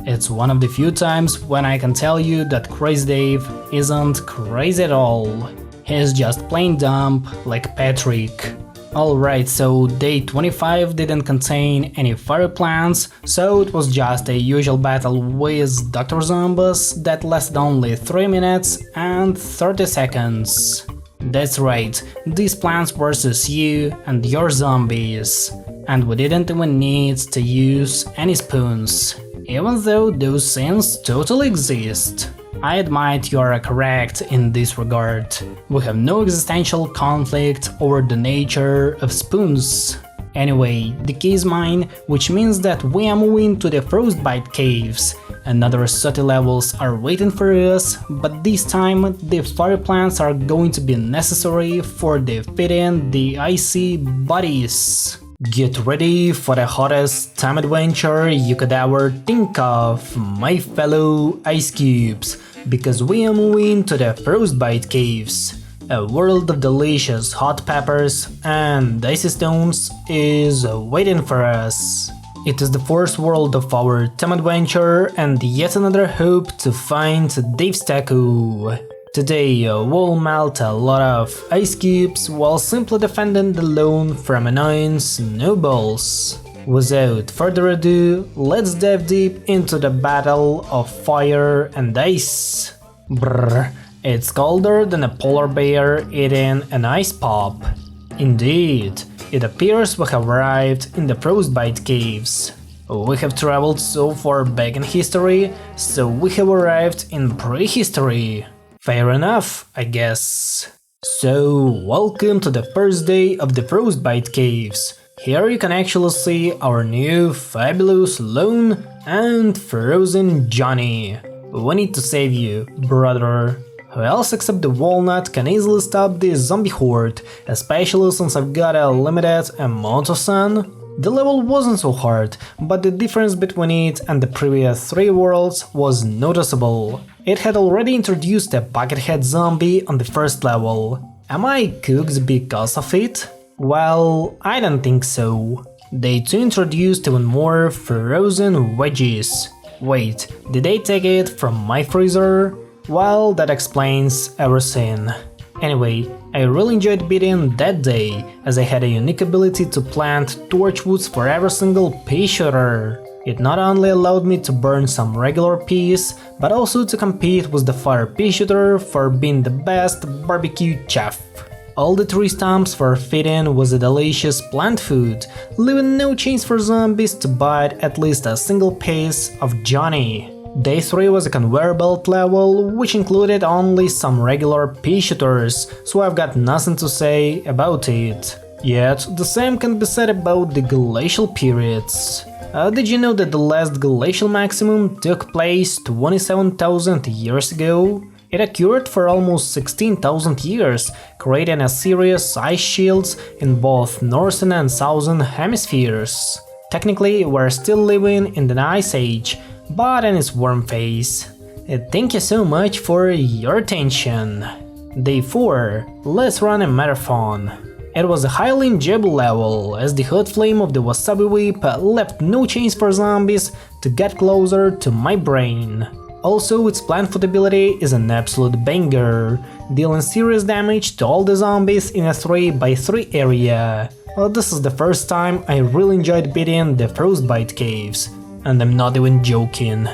It's one of the few times when I can tell you that Crazy Dave isn't crazy at all. He's just plain dumb, like Patrick. Alright, so day 25 didn't contain any fire plants, so it was just a usual battle with Dr. Zombies that lasted only 3 minutes and 30 seconds. That's right, these plants versus you and your zombies. And we didn't even need to use any spoons, even though those things totally exist. I admit you are correct in this regard. We have no existential conflict over the nature of spoons. Anyway, the key is mine, which means that we are moving to the Frostbite Caves. Another 30 levels are waiting for us, but this time the fire plants are going to be necessary for defeating the icy bodies. Get ready for the hottest time adventure you could ever think of, my fellow ice cubes, because we are moving to the Frostbite Caves. A world of delicious hot peppers and icy stones is waiting for us. It is the first world of our time adventure and yet another hope to find Dave's Taco. Today we'll melt a lot of ice cubes while simply defending the lawn from annoying snowballs. Without further ado, let's dive deep into the battle of fire and ice. Brrr, it's colder than a polar bear eating an ice pop. Indeed, it appears we have arrived in the Frostbite Caves. We have traveled so far back in history, so we have arrived in prehistory. Fair enough, I guess. So, welcome to the first day of the Frostbite Caves. Here you can actually see our new fabulous lone and frozen Johnny. We need to save you, brother. Who else except the walnut can easily stop this zombie horde, especially since I've got a limited amount of sun? The level wasn't so hard, but the difference between it and the previous 3 worlds was noticeable. It had already introduced a buckethead zombie on the first level. Am I cooked because of it? Well, I don't think so. They too introduced even more frozen wedges. Wait, did they take it from my freezer? Well, that explains everything. Anyway, I really enjoyed beating that day, as I had a unique ability to plant torchwoods for every single pea shooter. It not only allowed me to burn some regular peas, but also to compete with the fire pea shooter for being the best barbecue chef. All the 3 stumps were fitting with a delicious plant food, leaving no chance for zombies to bite at least a single piece of Johnny. Day 3 was a conveyor belt level, which included only some regular pea shooters, so I've got nothing to say about it. Yet, the same can be said about the glacial periods. Did you know that the last glacial maximum took place 27,000 years ago? It occurred for almost 16,000 years, creating a series of ice shields in both northern and southern hemispheres. Technically, we're still living in the Ice Age, but in its warm phase. Thank you so much for your attention. Day 4. Let's run a marathon. It was a highly enjoyable level, as the hot flame of the wasabi whip left no chance for zombies to get closer to my brain. Also, its plant food ability is an absolute banger, dealing serious damage to all the zombies in a 3x3 area. Well, this is the first time I really enjoyed beating the Frostbite Caves, and I'm not even joking.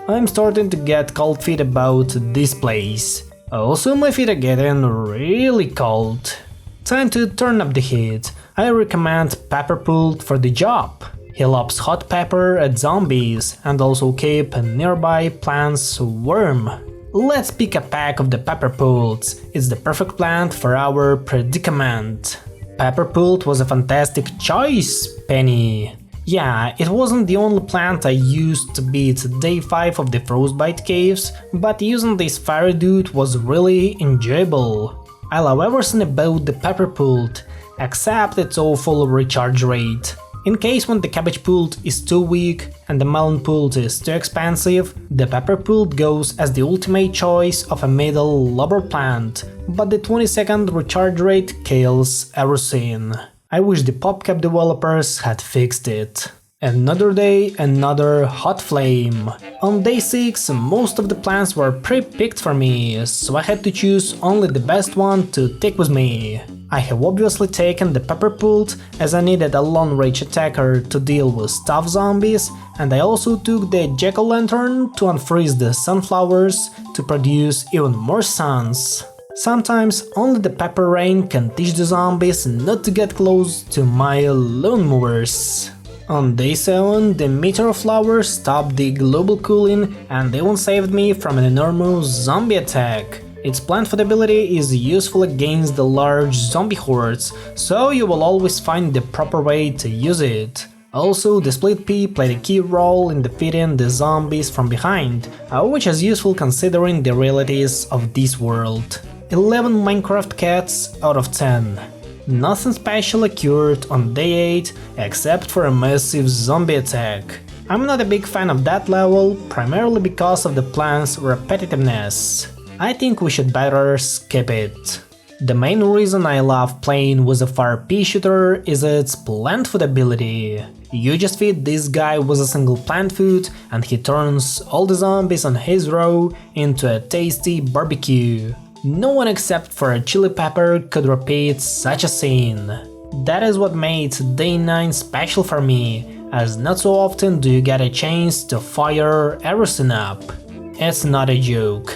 I'm starting to get cold feet about this place. Also, my feet are getting really cold. Time to turn up the heat. I recommend Pepper Pult for the job. He loves hot pepper at zombies and also keep nearby plants warm. Let's pick a pack of the Pepper Pults. It's the perfect plant for our predicament. Pepper Pult was a fantastic choice, Penny. Yeah, it wasn't the only plant I used to beat day 5 of the Frostbite Caves, but using this fiery dude was really enjoyable. I love everything about the Pepper Pult, except its awful recharge rate. In case when the cabbage pult is too weak and the melon pult is too expensive, the pepper pult goes as the ultimate choice of a middle lover plant, but the 20-second recharge rate kills everything. I wish the PopCap developers had fixed it. Another day, another hot flame. On day 6, most of the plants were pre-picked for me, so I had to choose only the best one to take with me. I have obviously taken the Pepper Pult, as I needed a long-range attacker to deal with tough zombies, and I also took the Jack-o'-lantern to unfreeze the sunflowers to produce even more suns. Sometimes only the pepper rain can teach the zombies not to get close to my lawn mowers. On day 7, the meteor flowers stopped the global cooling and even saved me from an enormous zombie attack. Its plant ability is useful against the large zombie hordes, so you will always find the proper way to use it. Also, the split pea played a key role in defeating the zombies from behind, which is useful considering the realities of this world. 11 Minecraft cats out of 10. Nothing special occurred on day 8 except for a massive zombie attack. I'm not a big fan of that level, primarily because of the plant's repetitiveness. I think we should better skip it. The main reason I love playing with a fire pea shooter is its plant food ability. You just feed this guy with a single plant food and he turns all the zombies on his row into a tasty barbecue. No one except for a chili pepper could repeat such a scene. That is what made day 9 special for me, as not so often do you get a chance to fire everything up. It's not a joke.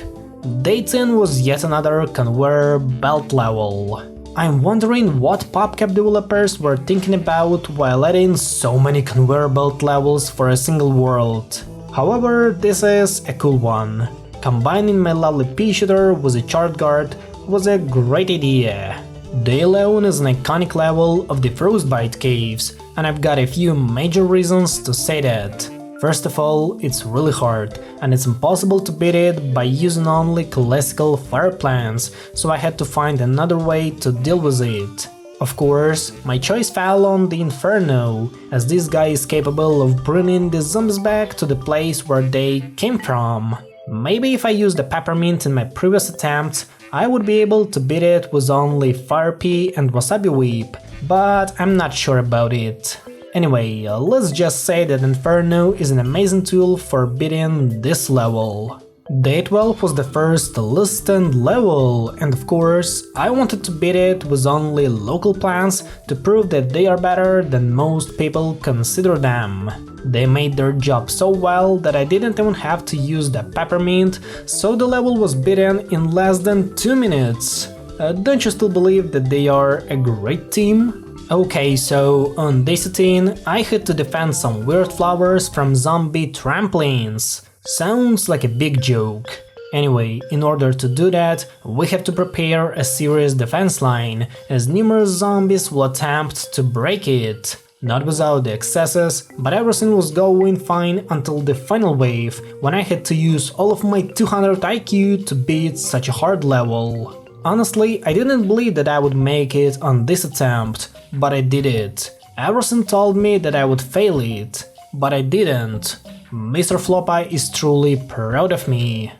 Day 10 was yet another conveyor belt level. I'm wondering what PopCap developers were thinking about while adding so many conveyor belt levels for a single world. However, this is a cool one. Combining my lovely pea shooter with a chart guard was a great idea. Day 11 is an iconic level of the Frostbite Caves, and I've got a few major reasons to say that. First of all, it's really hard, and it's impossible to beat it by using only classical fire plants, so I had to find another way to deal with it. Of course, my choice fell on the Inferno, as this guy is capable of bringing the zombies back to the place where they came from. Maybe if I used the peppermint in my previous attempt, I would be able to beat it with only fire pea and wasabi whip, but I'm not sure about it. Anyway, let's just say that Inferno is an amazing tool for beating this level. Day 12 was the first listed level, and of course, I wanted to beat it with only local plants to prove that they are better than most people consider them. They made their job so well that I didn't even have to use the peppermint, so the level was beaten in less than 2 minutes. Don't you still believe that they are a great team? Okay, so on day 13, I had to defend some weird flowers from zombie trampolines. Sounds like a big joke. Anyway, in order to do that, we have to prepare a serious defense line, as numerous zombies will attempt to break it. Not without the excesses, but everything was going fine until the final wave, when I had to use all of my 200 IQ to beat such a hard level. Honestly, I didn't believe that I would make it on this attempt, but I did it. Everything told me that I would fail it, but I didn't. Mr. Floppy is truly proud of me.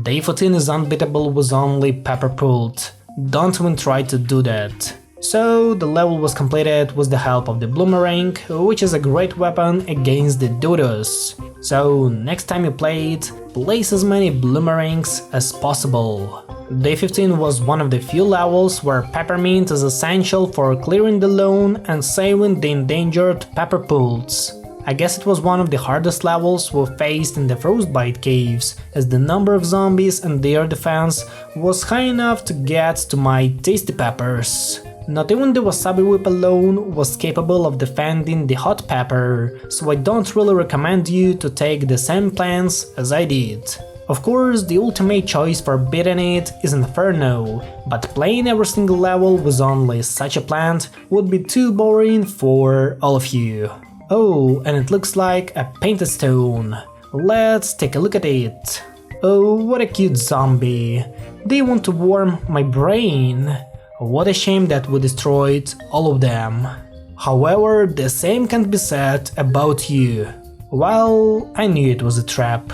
Day 14 is unbeatable with only Pepper Pult. Don't even try to do that. So the level was completed with the help of the Bloomerang, which is a great weapon against the dodos. So next time you play it, place as many Bloomerangs as possible. Day 15 was one of the few levels where peppermint is essential for clearing the lawn and saving the endangered pepper pools. I guess it was one of the hardest levels we faced in the Frostbite Caves, as the number of zombies and their defense was high enough to get to my tasty peppers. Not even the wasabi whip alone was capable of defending the hot pepper, so I don't really recommend you to take the same plans as I did. Of course, the ultimate choice for beating it is Inferno, but playing every single level with only such a plant would be too boring for all of you. Oh, and it looks like a painted stone. Let's take a look at it. Oh, what a cute zombie. They want to warm my brain. What a shame that we destroyed all of them. However, the same can't be said about you. Well, I knew it was a trap.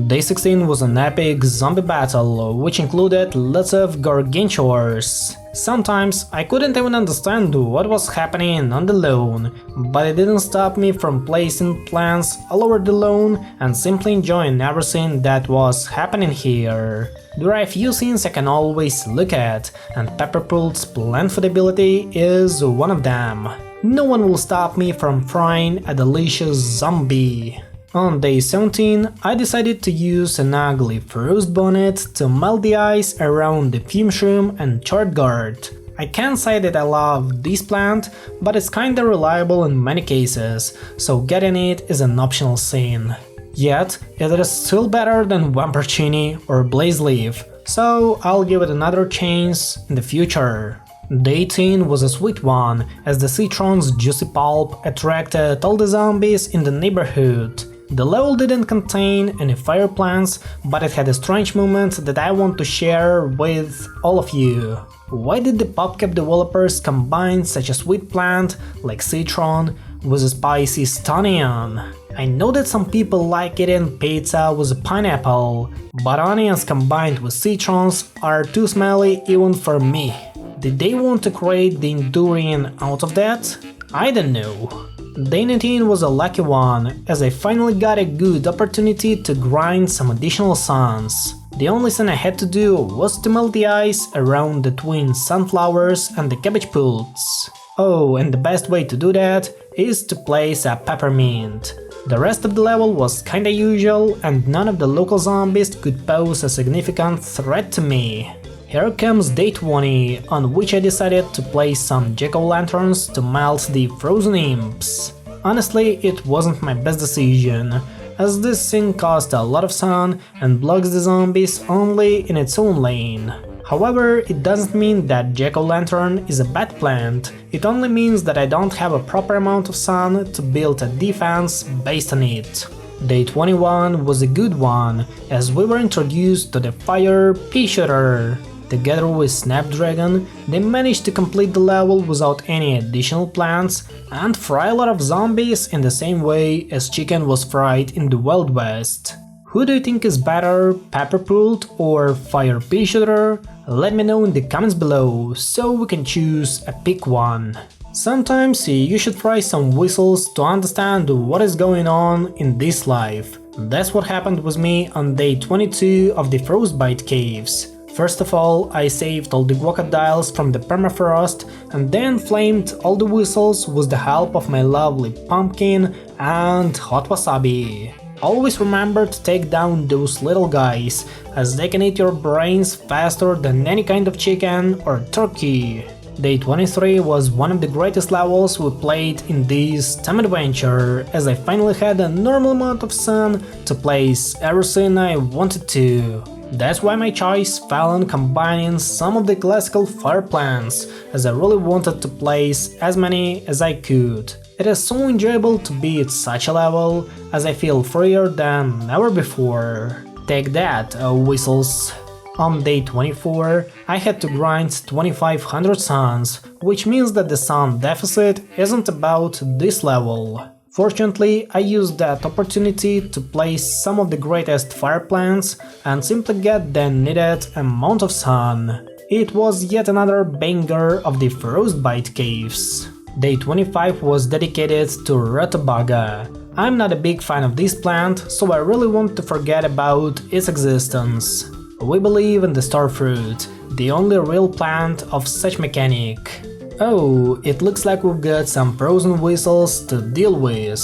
Day 16 was an epic zombie battle, which included lots of gargantuars. Sometimes I couldn't even understand what was happening on the lawn, but it didn't stop me from placing plants all over the lawn and simply enjoying everything that was happening here. There are a few things I can always look at, and Pepperpool's plant food ability is one of them. No one will stop me from frying a delicious zombie. On day 17, I decided to use an ugly frost bonnet to melt the ice around the fume shroom and chart guard. I can't say that I love this plant, but it's kinda reliable in many cases, so getting it is an optional thing. Yet, it is still better than Wamperchini or Blaze Leaf, so I'll give it another chance in the future. Day 18 was a sweet one, as the citron's juicy pulp attracted all the zombies in the neighborhood. The level didn't contain any fire plants, but it had a strange moment that I want to share with all of you. Why did the PopCap developers combine such a sweet plant like citron with a spicy stonion? I know that some people like eating pizza with a pineapple, but onions combined with citrons are too smelly even for me. Did they want to create the enduring out of that? I don't know. Day 19 was a lucky one, as I finally got a good opportunity to grind some additional suns. The only thing I had to do was to melt the ice around the twin sunflowers and the cabbage plants. Oh, and the best way to do that is to place a peppermint. The rest of the level was kinda usual, and none of the local zombies could pose a significant threat to me. Here comes day 20, on which I decided to place some jack-o'-lanterns to melt the frozen imps. Honestly, it wasn't my best decision, as this thing costs a lot of sun and blocks the zombies only in its own lane. However, it doesn't mean that jack-o'-lantern is a bad plant, it only means that I don't have a proper amount of sun to build a defense based on it. Day 21 was a good one, as we were introduced to the fire pea shooter. Together with Snapdragon, they managed to complete the level without any additional plants and fry a lot of zombies in the same way as chicken was fried in the Wild West. Who do you think is better, Pepperpool or Fire Pea Shooter? Let me know in the comments below, so we can choose a pick one. Sometimes you should try some whistles to understand what is going on in this life. That's what happened with me on day 22 of the Frostbite Caves. First of all, I saved all the crocodiles from the permafrost and then flamed all the whistles with the help of my lovely pumpkin and hot wasabi. Always remember to take down those little guys, as they can eat your brains faster than any kind of chicken or turkey. Day 23 was one of the greatest levels we played in this time adventure, as I finally had a normal amount of sun to place everything I wanted to. That's why my choice fell on combining some of the classical fire plants, as I really wanted to place as many as I could. It is so enjoyable to be at such a level, as I feel freer than ever before. Take that, whistles. On day 24, I had to grind 2500 suns, which means that the sun deficit isn't about this level. Fortunately, I used that opportunity to place some of the greatest fire plants and simply get the needed amount of sun. It was yet another banger of the Frostbite Caves. Day 25 was dedicated to Rutabaga. I'm not a big fan of this plant, so I really want to forget about its existence. We believe in the starfruit, the only real plant of such mechanic. Oh, it looks like we've got some frozen whistles to deal with.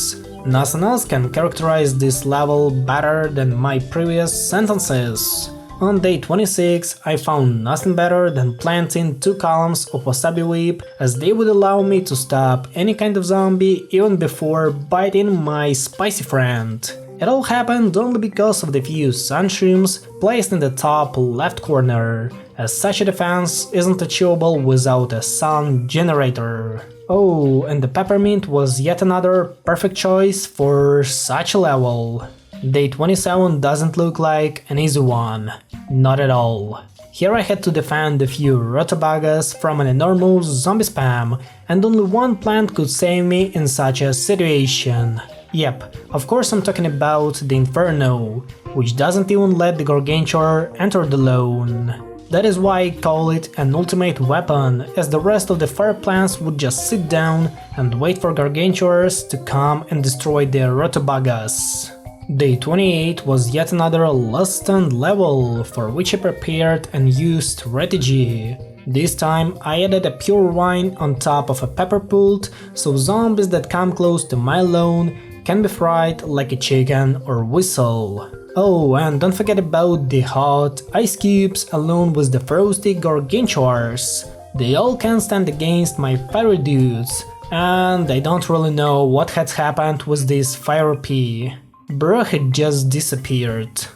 Nothing else can characterize this level better than my previous sentences. On day 26, I found nothing better than planting 2 columns of wasabi whip, as they would allow me to stop any kind of zombie even before biting my spicy friend. It all happened only because of the few sun shrooms placed in the top left corner, as such a defense isn't achievable without a sun generator. Oh, and the peppermint was yet another perfect choice for such a level. Day 27 doesn't look like an easy one. Not at all. Here I had to defend a few rotobagas from an enormous zombie spam, and only one plant could save me in such a situation. Yep, of course I'm talking about the Inferno, which doesn't even let the Gargantuar enter the lane. That is why I call it an ultimate weapon, as the rest of the fire plants would just sit down and wait for Gargantuars to come and destroy their rotobagas. Day 28 was yet another lost stand level, for which I prepared and used strategy. This time I added a pure wine on top of a pepper pult, so zombies that come close to my lawn can be fried like a chicken or whistle. Oh, and don't forget about the hot ice cubes along with the frosty Gargantuars. They all can stand against my fiery dudes, and I don't really know what had happened with this fire pea. Bro had just disappeared.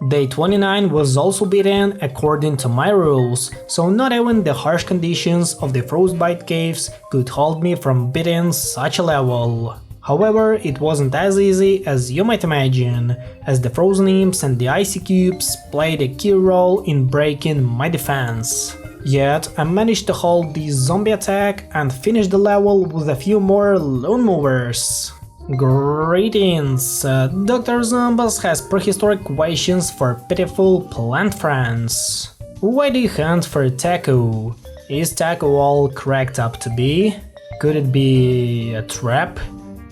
Day 29 was also beaten according to my rules, so not even the harsh conditions of the Frostbite Caves could hold me from beating such a level. However, it wasn't as easy as you might imagine, as the frozen imps and the icy cubes played a key role in breaking my defense. Yet, I managed to hold the zombie attack and finish the level with a few more lone movers. Greetings! Dr. Zombas has prehistoric questions for pitiful plant friends. Why do you hunt for a taco? Is taco all cracked up to be? Could it be a trap?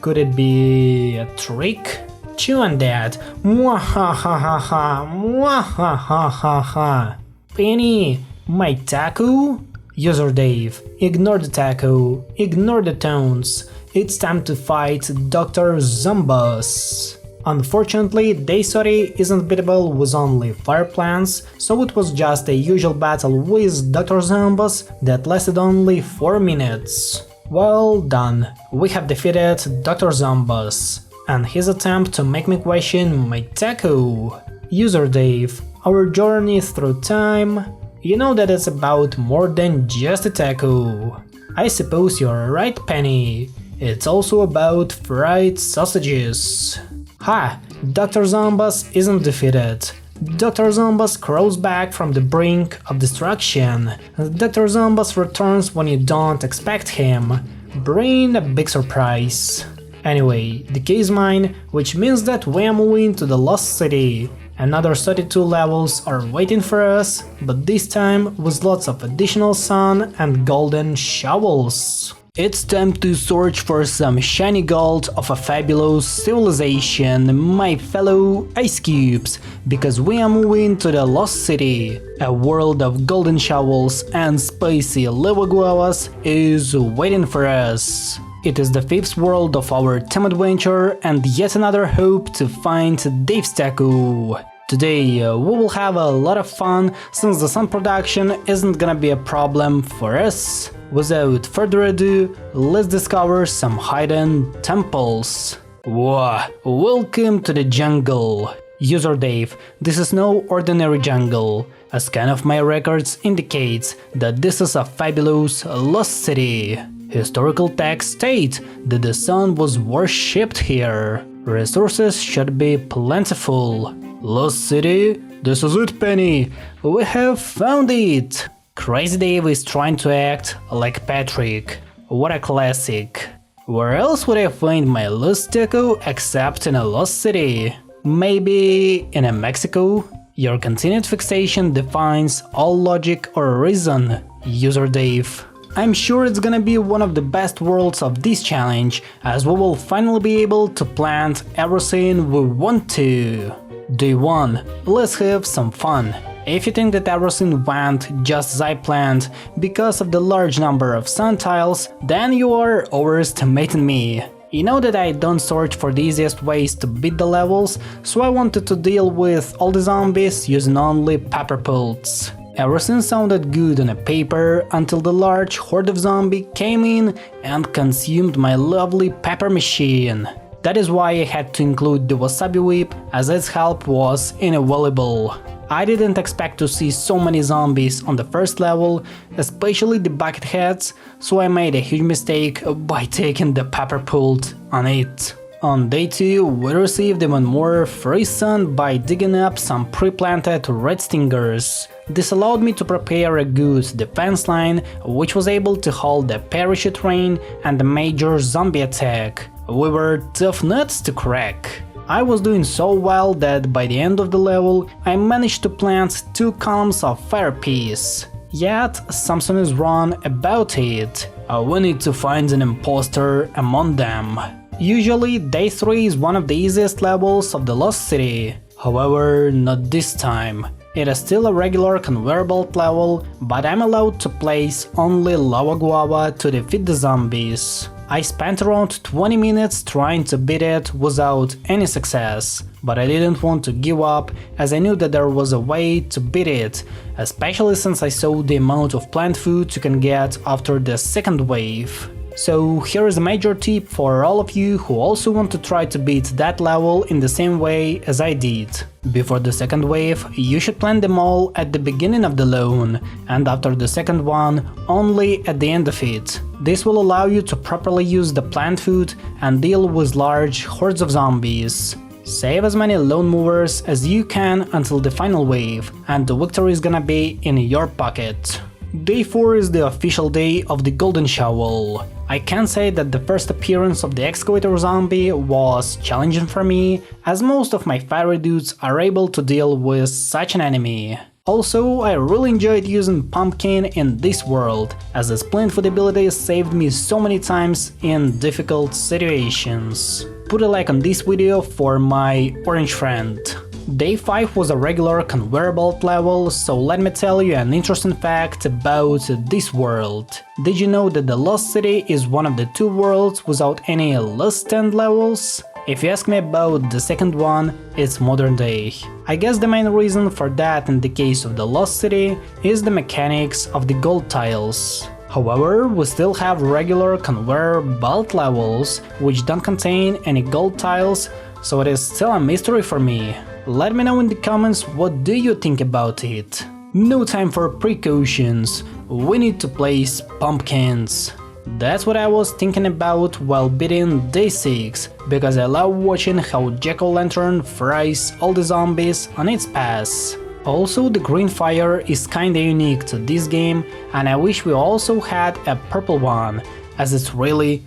Could it be a trick? Chew on that! Mwahahaha! Mwahahaha! Penny! My taco? User Dave, ignore the taco, ignore the tones. It's time to fight Dr. Zombas. Unfortunately, Day 30 isn't beatable with only fire plants, so it was just a usual battle with Dr. Zombas that lasted only 4 minutes. Well done, we have defeated Dr. Zombas, and his attempt to make me question my taco. User Dave, our journey through time, you know that it's about more than just a taco. I suppose you're right, Penny. It's also about fried sausages. Ha! Dr. Zombas isn't defeated. Dr. Zombas crawls back from the brink of destruction. Dr. Zombas returns when you don't expect him, bringing a big surprise. Anyway, the key is mine, which means that we are moving to the Lost City. Another 32 levels are waiting for us, but this time with lots of additional sun and golden shovels. It's time to search for some shiny gold of a fabulous civilization, my fellow ice cubes, because we are moving to the Lost City. A world of golden shovels and spicy lava guavas is waiting for us. It is the 5th world of our team adventure and yet another hope to find Dave's taco. Today we will have a lot of fun since the sun production isn't gonna be a problem for us. Without further ado, let's discover some hidden temples. Wow, welcome to the jungle. User Dave, this is no ordinary jungle. A scan of my records indicates that this is a fabulous lost city. Historical texts state that the sun was worshipped here. Resources should be plentiful. Lost City? This is it, Penny! We have found it! Crazy Dave is trying to act like Patrick. What a classic. Where else would I find my lost taco except in a lost city? Maybe in a Mexico? Your continued fixation defines all logic or reason, User Dave. I'm sure it's gonna be one of the best worlds of this challenge, as we will finally be able to plant everything we want to. Day 1, let's have some fun. If you think that everything went just as I planned because of the large number of sun tiles, then you are overestimating me. You know that I don't search for the easiest ways to beat the levels, so I wanted to deal with all the zombies using only pepper pelts. Everything sounded good on a paper until the large horde of zombies came in and consumed my lovely pepper machine. That is why I had to include the wasabi whip, as its help was invaluable. I didn't expect to see so many zombies on the first level, especially the bucket heads, so I made a huge mistake by taking the pepper pult on it. On day 2 we received even more free sun by digging up some pre-planted red stingers. This allowed me to prepare a good defense line, which was able to hold the parachute rain and a major zombie attack. We were tough nuts to crack. I was doing so well that by the end of the level I managed to plant 2 columns of fire peas. Yet something is wrong about it. We need to find an imposter among them. Usually day 3 is one of the easiest levels of the Lost City. However, not this time. It is still a regular conveyor belt level, but I'm allowed to place only lava guava to defeat the zombies. I spent around 20 minutes trying to beat it without any success, but I didn't want to give up as I knew that there was a way to beat it, especially since I saw the amount of plant food you can get after the second wave. So here is a major tip for all of you who also want to try to beat that level in the same way as I did. Before the second wave, you should plant them all at the beginning of the lawn, and after the second one, only at the end of it. This will allow you to properly use the plant food and deal with large hordes of zombies. Save as many lawn movers as you can until the final wave, and the victory is gonna be in your pocket. Day 4 is the official day of the Golden Shovel. I can say that the first appearance of the excavator zombie was challenging for me, as most of my fiery dudes are able to deal with such an enemy. Also, I really enjoyed using pumpkin in this world, as the splint food ability saved me so many times in difficult situations. Put a like on this video for my orange friend. Day 5 was a regular conveyor belt level, so let me tell you an interesting fact about this world. Did you know that the Lost City is one of the 2 worlds without any Lost Stand levels? If you ask me about the second one, it's modern day. I guess the main reason for that in the case of the Lost City is the mechanics of the gold tiles. However, we still have regular conveyor belt levels which don't contain any gold tiles, so it is still a mystery for me. Let me know in the comments what do you think about it. No time for precautions, we need to place pumpkins. That's what I was thinking about while beating day 6, because I love watching how Jack-o'-lantern fries all the zombies on its path. Also, the green fire is kinda unique to this game, and I wish we also had a purple one, as it's really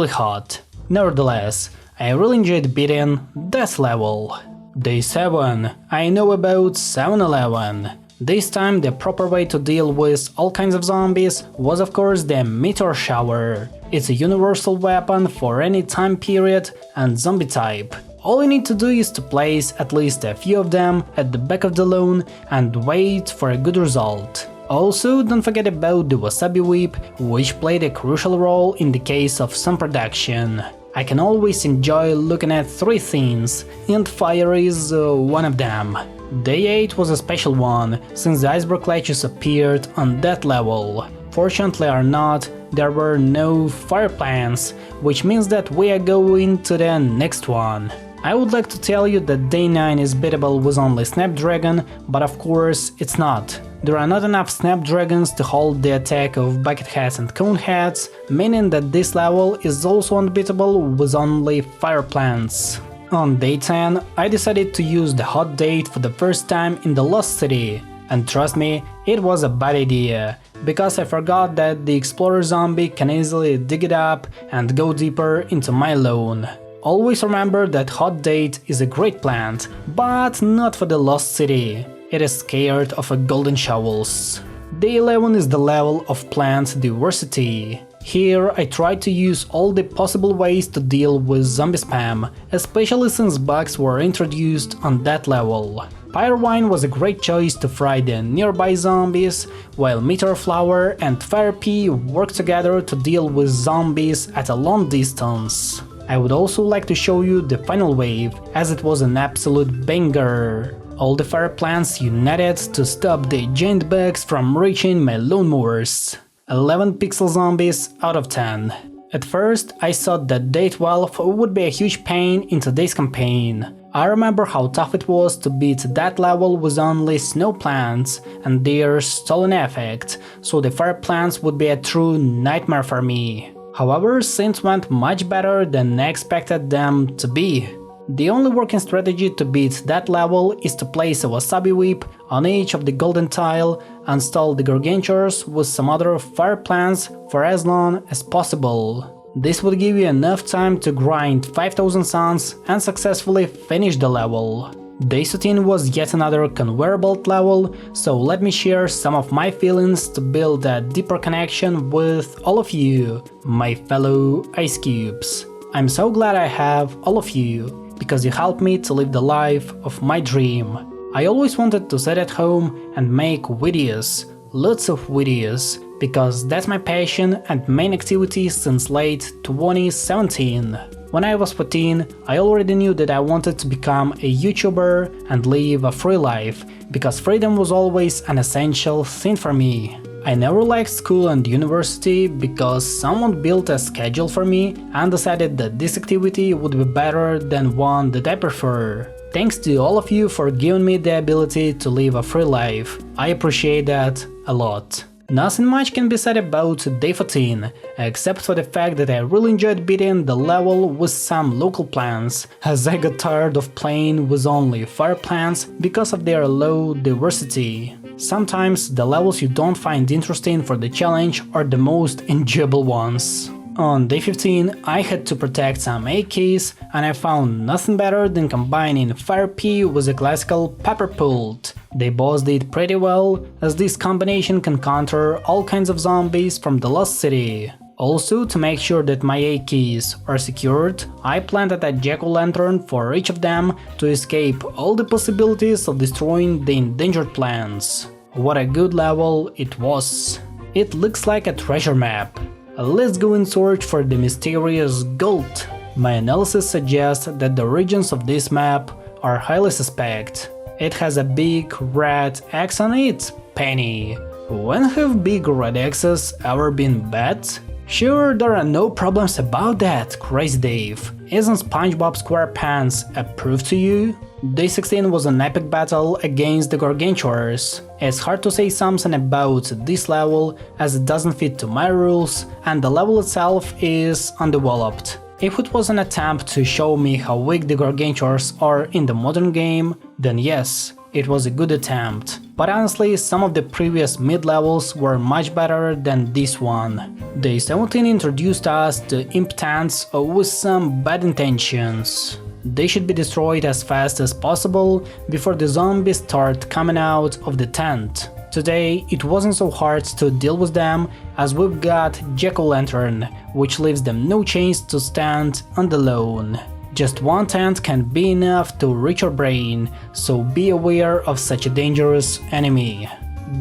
hot. Nevertheless, I really enjoyed beating that level. Day 7. I know about 7-Eleven. This time the proper way to deal with all kinds of zombies was of course the meteor shower. It's a universal weapon for any time period and zombie type. All you need to do is to place at least a few of them at the back of the lawn and wait for a good result. Also, don't forget about the wasabi whip, which played a crucial role in the case of some production. I can always enjoy looking at 3 things, and fire is one of them. Day 8 was a special one, since the iceberg latches appeared on that level. Fortunately or not, there were no fire plants, which means that we are going to the next one. I would like to tell you that day 9 is beatable with only Snapdragon, but of course it's not. There are not enough Snapdragons to hold the attack of bucket heads and cone heads, meaning that this level is also unbeatable with only fire plants. On day 10, I decided to use the hot date for the first time in the Lost City, and trust me, it was a bad idea, because I forgot that the explorer zombie can easily dig it up and go deeper into my lawn. Always remember that hot date is a great plant, but not for the Lost City. It is scared of golden shovels. Day 11 is the level of plant diversity. Here I tried to use all the possible ways to deal with zombie spam, especially since bugs were introduced on that level. Pyrewine was a great choice to fry the nearby zombies, while Meteor Flower and Fire Pea work together to deal with zombies at a long distance. I would also like to show you the final wave, as it was an absolute banger. All the fire plants united to stop the giant bugs from reaching my lawnmowers. 11 pixel zombies out of 10. At first, I thought that day 12 would be a huge pain in today's campaign. I remember how tough it was to beat that level with only snow plants and their stolen effect, so the fire plants would be a true nightmare for me. However, things went much better than I expected them to be. The only working strategy to beat that level is to place a wasabi whip on each of the golden tile and stall the gargantuars with some other fire plants for as long as possible. This would give you enough time to grind 5000 suns and successfully finish the level. Day 13 was yet another conveyor belt level, so let me share some of my feelings to build a deeper connection with all of you, my fellow ice cubes. I'm so glad I have all of you, because you helped me to live the life of my dream. I always wanted to sit at home and make videos, lots of videos, because that's my passion and main activity since late 2017. When I was 14, I already knew that I wanted to become a YouTuber and live a free life, because freedom was always an essential thing for me. I never liked school and university because someone built a schedule for me and decided that this activity would be better than one that I prefer. Thanks to all of you for giving me the ability to live a free life. I appreciate that a lot. Nothing much can be said about Day 14, except for the fact that I really enjoyed beating the level with some local plants, as I got tired of playing with only fire plants because of their low diversity. Sometimes the levels you don't find interesting for the challenge are the most enjoyable ones. On Day 15 I had to protect some AKs, and I found nothing better than combining Fire Pea with a classical Pepper Pult. They both did pretty well, as this combination can counter all kinds of zombies from the Lost City. Also, to make sure that my AKs are secured, I planted a jack-o'-lantern for each of them to escape all the possibilities of destroying the endangered plants. What a good level it was. It looks like a treasure map. Let's go and search for the mysterious gold. My analysis suggests that the regions of this map are highly suspect. It has a big red X on it, Penny. When have big red X's ever been bad? Sure, there are no problems about that, Crazy Dave. Isn't SpongeBob SquarePants a proof to you? Day 16 was an epic battle against the gargantuars. It's hard to say something about this level as it doesn't fit to my rules and the level itself is undeveloped. If it was an attempt to show me how weak the gargantuars are in the modern game, then yes, it was a good attempt. But honestly, some of the previous mid-levels were much better than this one. Day 17 introduced us to impotents with some bad intentions. They should be destroyed as fast as possible before the zombies start coming out of the tent. Today it wasn't so hard to deal with them as we've got Jack-o'-lantern, which leaves them no chance to stand on the lawn. Just one tent can be enough to reach your brain, so be aware of such a dangerous enemy.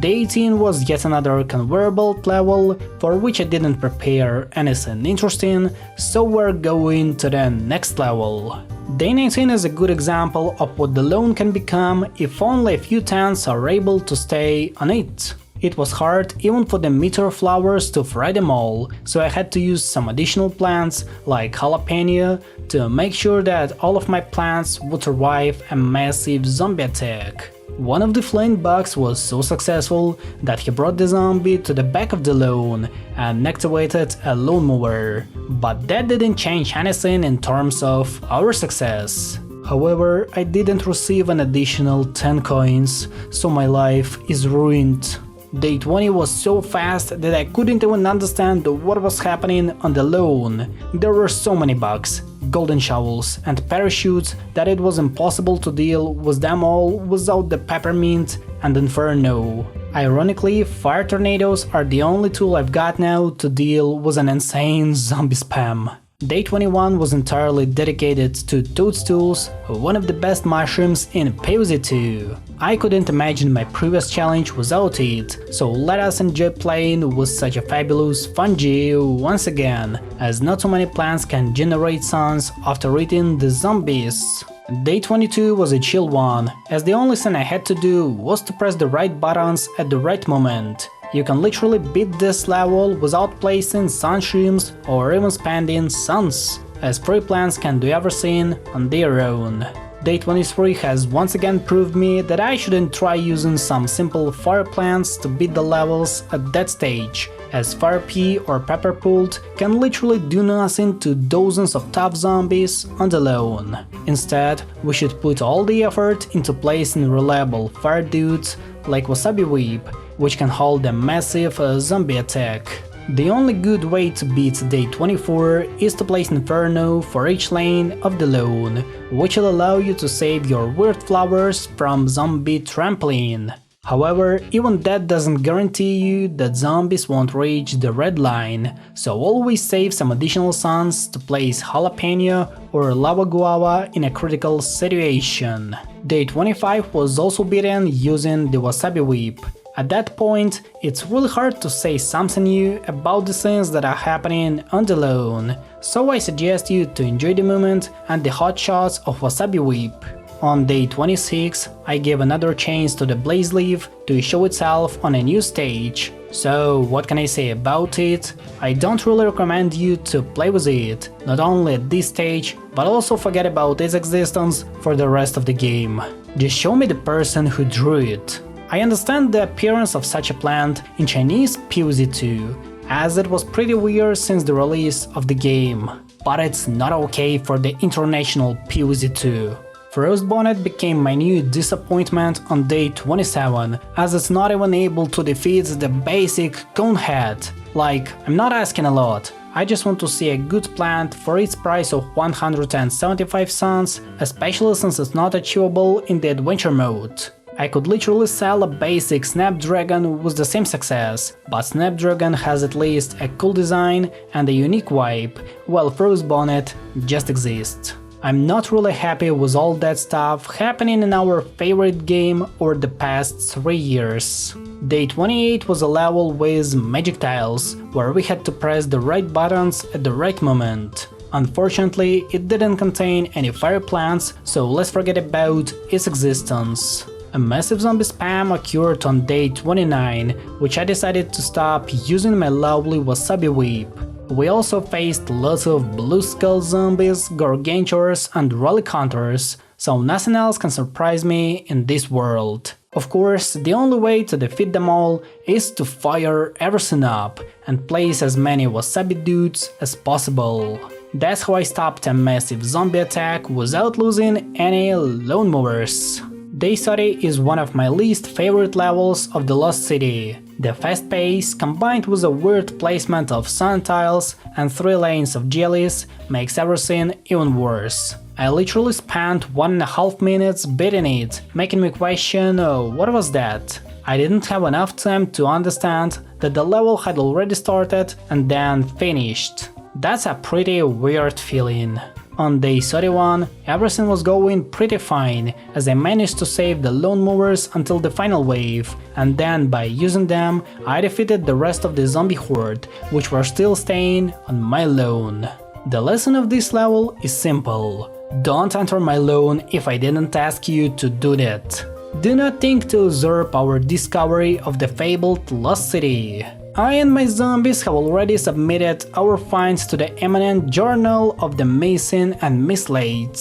Day 18 was yet another conveyor belt level, for which I didn't prepare anything interesting, so we're going to the next level. Day 19 is a good example of what the lawn can become if only a few tents are able to stay on it. It was hard even for the meteor flowers to fry them all, so I had to use some additional plants like jalapeno to make sure that all of my plants would survive a massive zombie attack. One of the flame bugs was so successful that he brought the zombie to the back of the lawn and activated a lawnmower, but that didn't change anything in terms of our success. However, I didn't receive an additional 10 coins, so my life is ruined. Day 20 was so fast that I couldn't even understand what was happening on the lawn. There were so many bugs, golden shovels and parachutes that it was impossible to deal with them all without the peppermint and inferno. Ironically, fire tornadoes are the only tool I've got now to deal with an insane zombie spam. Day 21 was entirely dedicated to toadstools, one of the best mushrooms in PvZ2. I couldn't imagine my previous challenge without it, so let us enjoy playing with such a fabulous fungi once again, as not so many plants can generate suns after eating the zombies. Day 22 was a chill one, as the only thing I had to do was to press the right buttons at the right moment. You can literally beat this level without placing sun shrooms or even spending suns, as free plants can do everything on their own. Day 23 has once again proved me that I shouldn't try using some simple fire plants to beat the levels at that stage, as fire pea or pepper pult can literally do nothing to dozens of tough zombies on their own. Instead, we should put all the effort into placing reliable fire dudes like wasabi whip, which can hold a massive zombie attack. The only good way to beat Day 24 is to place Inferno for each lane of the lawn, which will allow you to save your weird flowers from zombie trampling. However, even that doesn't guarantee you that zombies won't reach the red line, so always save some additional suns to place jalapeno or lava guava in a critical situation. Day 25 was also beaten using the wasabi whip. At that point, it's really hard to say something new about the things that are happening on the lawn, so I suggest you to enjoy the moment and the hot shots of wasabi whip. On day 26, I gave another chance to the blaze leaf to show itself on a new stage. So what can I say about it? I don't really recommend you to play with it, not only at this stage, but also forget about its existence for the rest of the game. Just show me the person who drew it. I understand the appearance of such a plant in Chinese PvZ2, as it was pretty weird since the release of the game, but it's not okay for the international PvZ2. Frostbite became my new disappointment on day 27, as it's not even able to defeat the basic conehead. Like, I'm not asking a lot, I just want to see a good plant for its price of 175 suns, especially since it's not achievable in the adventure mode. I could literally sell a basic Snapdragon with the same success, but Snapdragon has at least a cool design and a unique vibe, while Frostbite just exists. I'm not really happy with all that stuff happening in our favorite game over the past 3 years. Day 28 was a level with magic tiles, where we had to press the right buttons at the right moment. Unfortunately, it didn't contain any fire plants, so let's forget about its existence. A massive zombie spam occurred on day 29, which I decided to stop using my lovely wasabi whip. We also faced lots of blue skull zombies, gargantuars and relic hunters, so nothing else can surprise me in this world. Of course, the only way to defeat them all is to fire everything up and place as many wasabi dudes as possible. That's how I stopped a massive zombie attack without losing any lawnmowers. Day 30 is one of my least favorite levels of the Lost City. The fast pace, combined with a weird placement of sun tiles and 3 lanes of jellies, makes everything even worse. I literally spent 1.5 minutes beating it, making me question what was that? I didn't have enough time to understand that the level had already started and then finished. That's a pretty weird feeling. On day 31, everything was going pretty fine, as I managed to save the lawnmowers until the final wave, and then by using them, I defeated the rest of the zombie horde, which were still staying on my lawn. The lesson of this level is simple: don't enter my lawn if I didn't ask you to do that. Do not think to usurp our discovery of the fabled Lost City. I and my zombies have already submitted our finds to the eminent Journal of the Missing and Mislaid.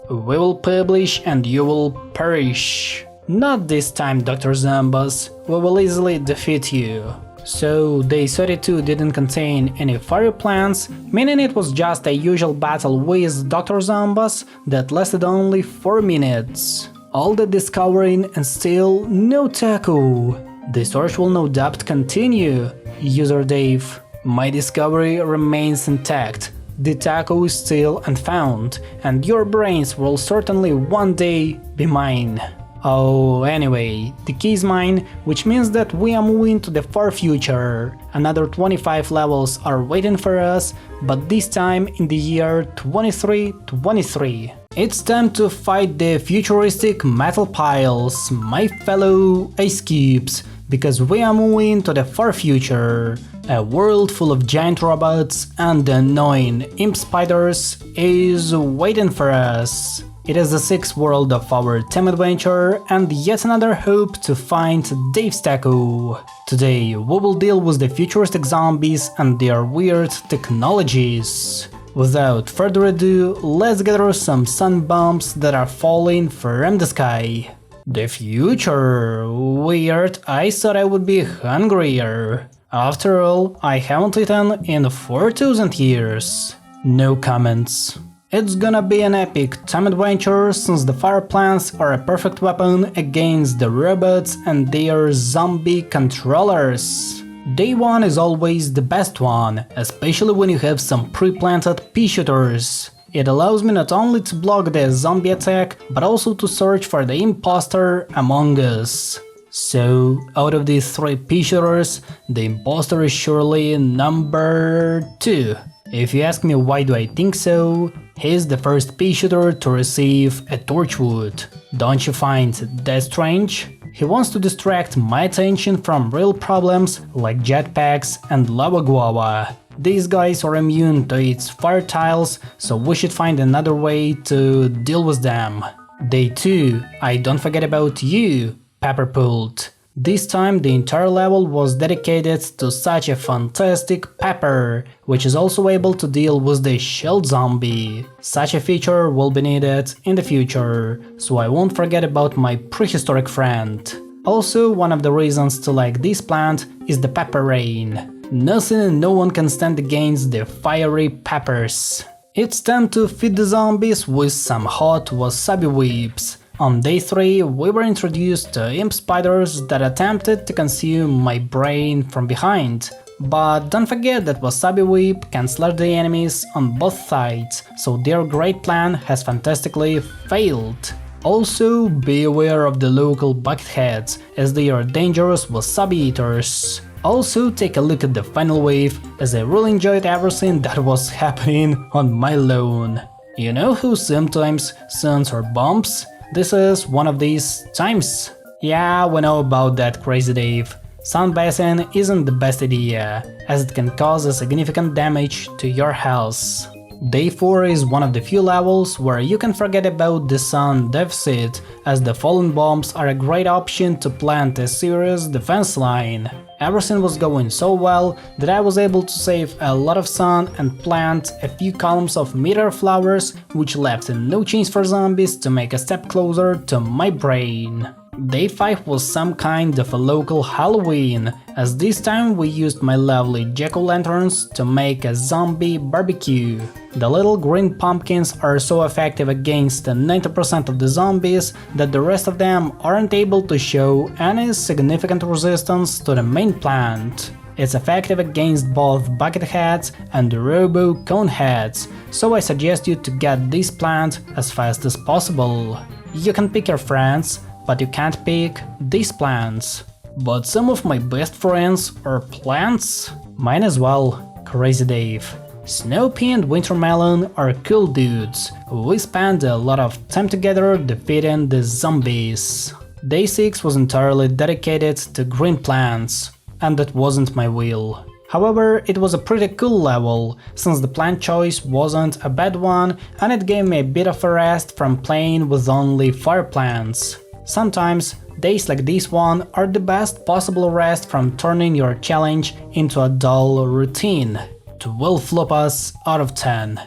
We will publish and you will perish. Not this time, Dr. Zombies, we will easily defeat you. So, day 32 didn't contain any fire plants, meaning it was just a usual battle with Dr. Zombies that lasted only 4 minutes. All the discovering and still no taco. The search will no doubt continue. User Dave, my discovery remains intact. The taco is still unfound, and your brains will certainly one day be mine. Oh, anyway, the key is mine, which means that we are moving to the far future. Another 25 levels are waiting for us, but this time in the year 2323. It's time to fight the futuristic metal piles, my fellow ice cubes, because we are moving to the far future. A world full of giant robots and annoying imp spiders is waiting for us. It is the 6th world of our team adventure and yet another hope to find Dave's Taco. Today we will deal with the futuristic zombies and their weird technologies. Without further ado, let's gather some sun bombs that are falling from the sky. The future? Weird, I thought I would be hungrier. After all, I haven't eaten in 4000 years. No comments. It's gonna be an epic time adventure since the fire plants are a perfect weapon against the robots and their zombie controllers. Day 1 is always the best one, especially when you have some pre-planted pea shooters. It allows me not only to block the zombie attack, but also to search for the imposter among us. So, out of these 3 pea shooters, the imposter is surely number 2. If you ask me why do I think so, he's the first pea shooter to receive a torchwood. Don't you find that strange? He wants to distract my attention from real problems like jetpacks and lava guava. These guys are immune to its fire tiles, so we should find another way to deal with them. Day 2, I don't forget about you, Pepperpult. This time the entire level was dedicated to such a fantastic Pepper, which is also able to deal with the shield zombie. Such a feature will be needed in the future, so I won't forget about my prehistoric friend. Also, one of the reasons to like this plant is the pepper rain. Nothing and no one can stand against the fiery peppers. It's time to feed the zombies with some hot wasabi whips. On day 3, we were introduced to imp spiders that attempted to consume my brain from behind. But don't forget that wasabi whip can slash the enemies on both sides, so their great plan has fantastically failed. Also, be aware of the local bucketheads, as they are dangerous wasabi eaters. Also, take a look at the final wave, as I really enjoyed everything that was happening on my lawn. You know who sometimes suns or bumps? This is one of these times. Yeah, we know about that, Crazy Dave. Sunbathing isn't the best idea, as it can cause a significant damage to your health. Day 4 is one of the few levels where you can forget about the sun deficit, as the fallen bombs are a great option to plant a serious defense line. Everything was going so well that I was able to save a lot of sun and plant a few columns of meteor flowers, which left no chance for zombies to make a step closer to my brain. Day 5 was some kind of a local Halloween, as this time we used my lovely jack-o'-lanterns to make a zombie barbecue. The little green pumpkins are so effective against 90% of the zombies that the rest of them aren't able to show any significant resistance to the main plant. It's effective against both bucketheads and robo coneheads, so I suggest you to get this plant as fast as possible. You can pick your friends, but you can't pick these plants. But some of my best friends are plants? Mine as well, Crazy Dave. Snow Pea and Wintermelon are cool dudes. We spent a lot of time together defeating the zombies. Day 6 was entirely dedicated to green plants, and that wasn't my will. However, it was a pretty cool level, since the plant choice wasn't a bad one and it gave me a bit of a rest from playing with only fire plants. Sometimes, days like this one are the best possible rest from turning your challenge into a dull routine. 12 flopas out of 10.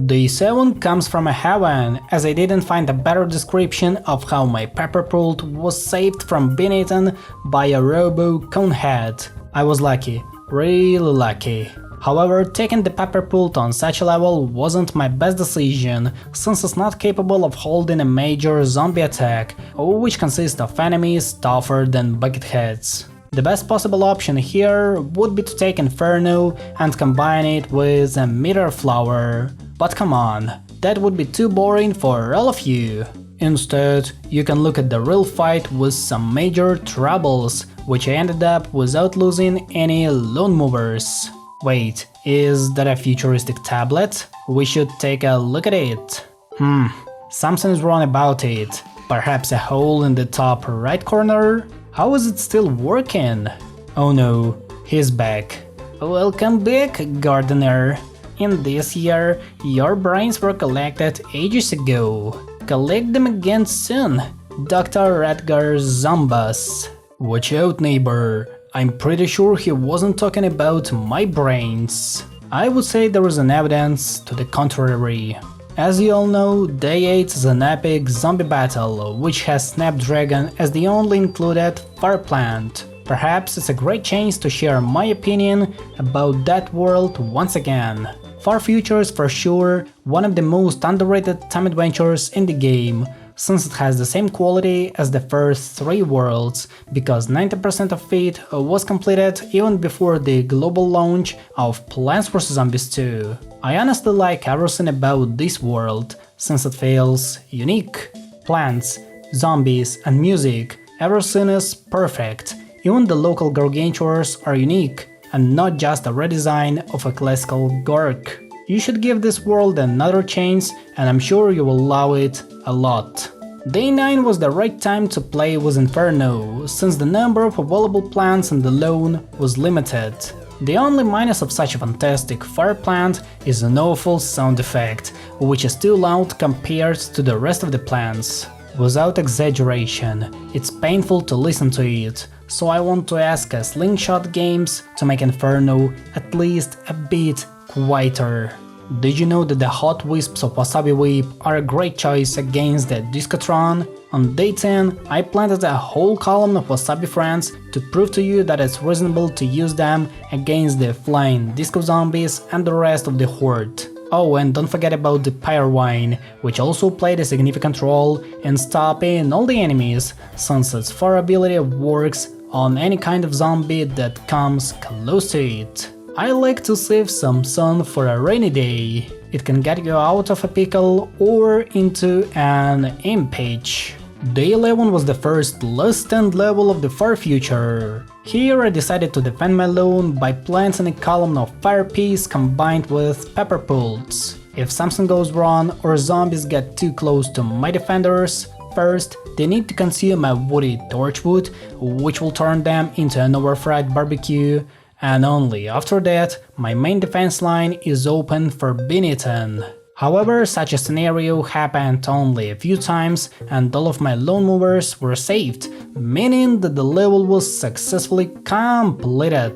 Day 7 comes from a heaven, as I didn't find a better description of how my Pepperpult was saved from being eaten by a robo conehead. I was lucky, really lucky. However, taking the Pepperpult on such a level wasn't my best decision, since it's not capable of holding a major zombie attack, which consists of enemies tougher than bucketheads. The best possible option here would be to take Inferno and combine it with a meteor flower. But come on, that would be too boring for all of you. Instead, you can look at the real fight with some major troubles, which I ended up without losing any lone movers. Wait, is that a futuristic tablet? We should take a look at it. Something's wrong about it. Perhaps a hole in the top right corner? How is it still working? Oh no, he's back. Welcome back, gardener. In this year, your brains were collected ages ago. Collect them again soon, Dr. Edgar Zambas. Watch out, neighbor. I'm pretty sure he wasn't talking about my brains. I would say there is an evidence to the contrary. As you all know, Day 8 is an epic zombie battle, which has Snapdragon as the only included fire plant. Perhaps it's a great chance to share my opinion about that world once again. Far Future is for sure one of the most underrated time adventures in the game, since it has the same quality as the first 3 worlds, because 90% of it was completed even before the global launch of Plants vs Zombies 2. I honestly like everything about this world, since it feels unique. Plants, zombies and music, everything is perfect. Even the local gargantuars are unique, and not just a redesign of a classical Gork. You should give this world another chance, and I'm sure you will love it a lot. Day 9 was the right time to play with Inferno, since the number of available plants in the lone was limited. The only minus of such a fantastic fire plant is an awful sound effect, which is too loud compared to the rest of the plants. Without exaggeration, it's painful to listen to it, so I want to ask Slingshot Games to make Inferno at least a bit quieter. Did you know that the hot wisps of Wasabi Whip are a great choice against the Discotron? On day 10, I planted a whole column of Wasabi Friends to prove to you that it's reasonable to use them against the flying disco zombies and the rest of the horde. Oh, and don't forget about the Pyre Wine, which also played a significant role in stopping all the enemies, since its fire ability works on any kind of zombie that comes close to it. I like to save some sun for a rainy day. It can get you out of a pickle or into an impeach. Day 11 was the first last stand level of the Far Future. Here I decided to defend my lawn by planting a column of fire peas combined with pepper pults. If something goes wrong or zombies get too close to my defenders, first they need to consume a woody torchwood, which will turn them into an overfried barbecue, and only after that my main defense line is open for being eaten. However, such a scenario happened only a few times and all of my lone movers were saved, meaning that the level was successfully completed.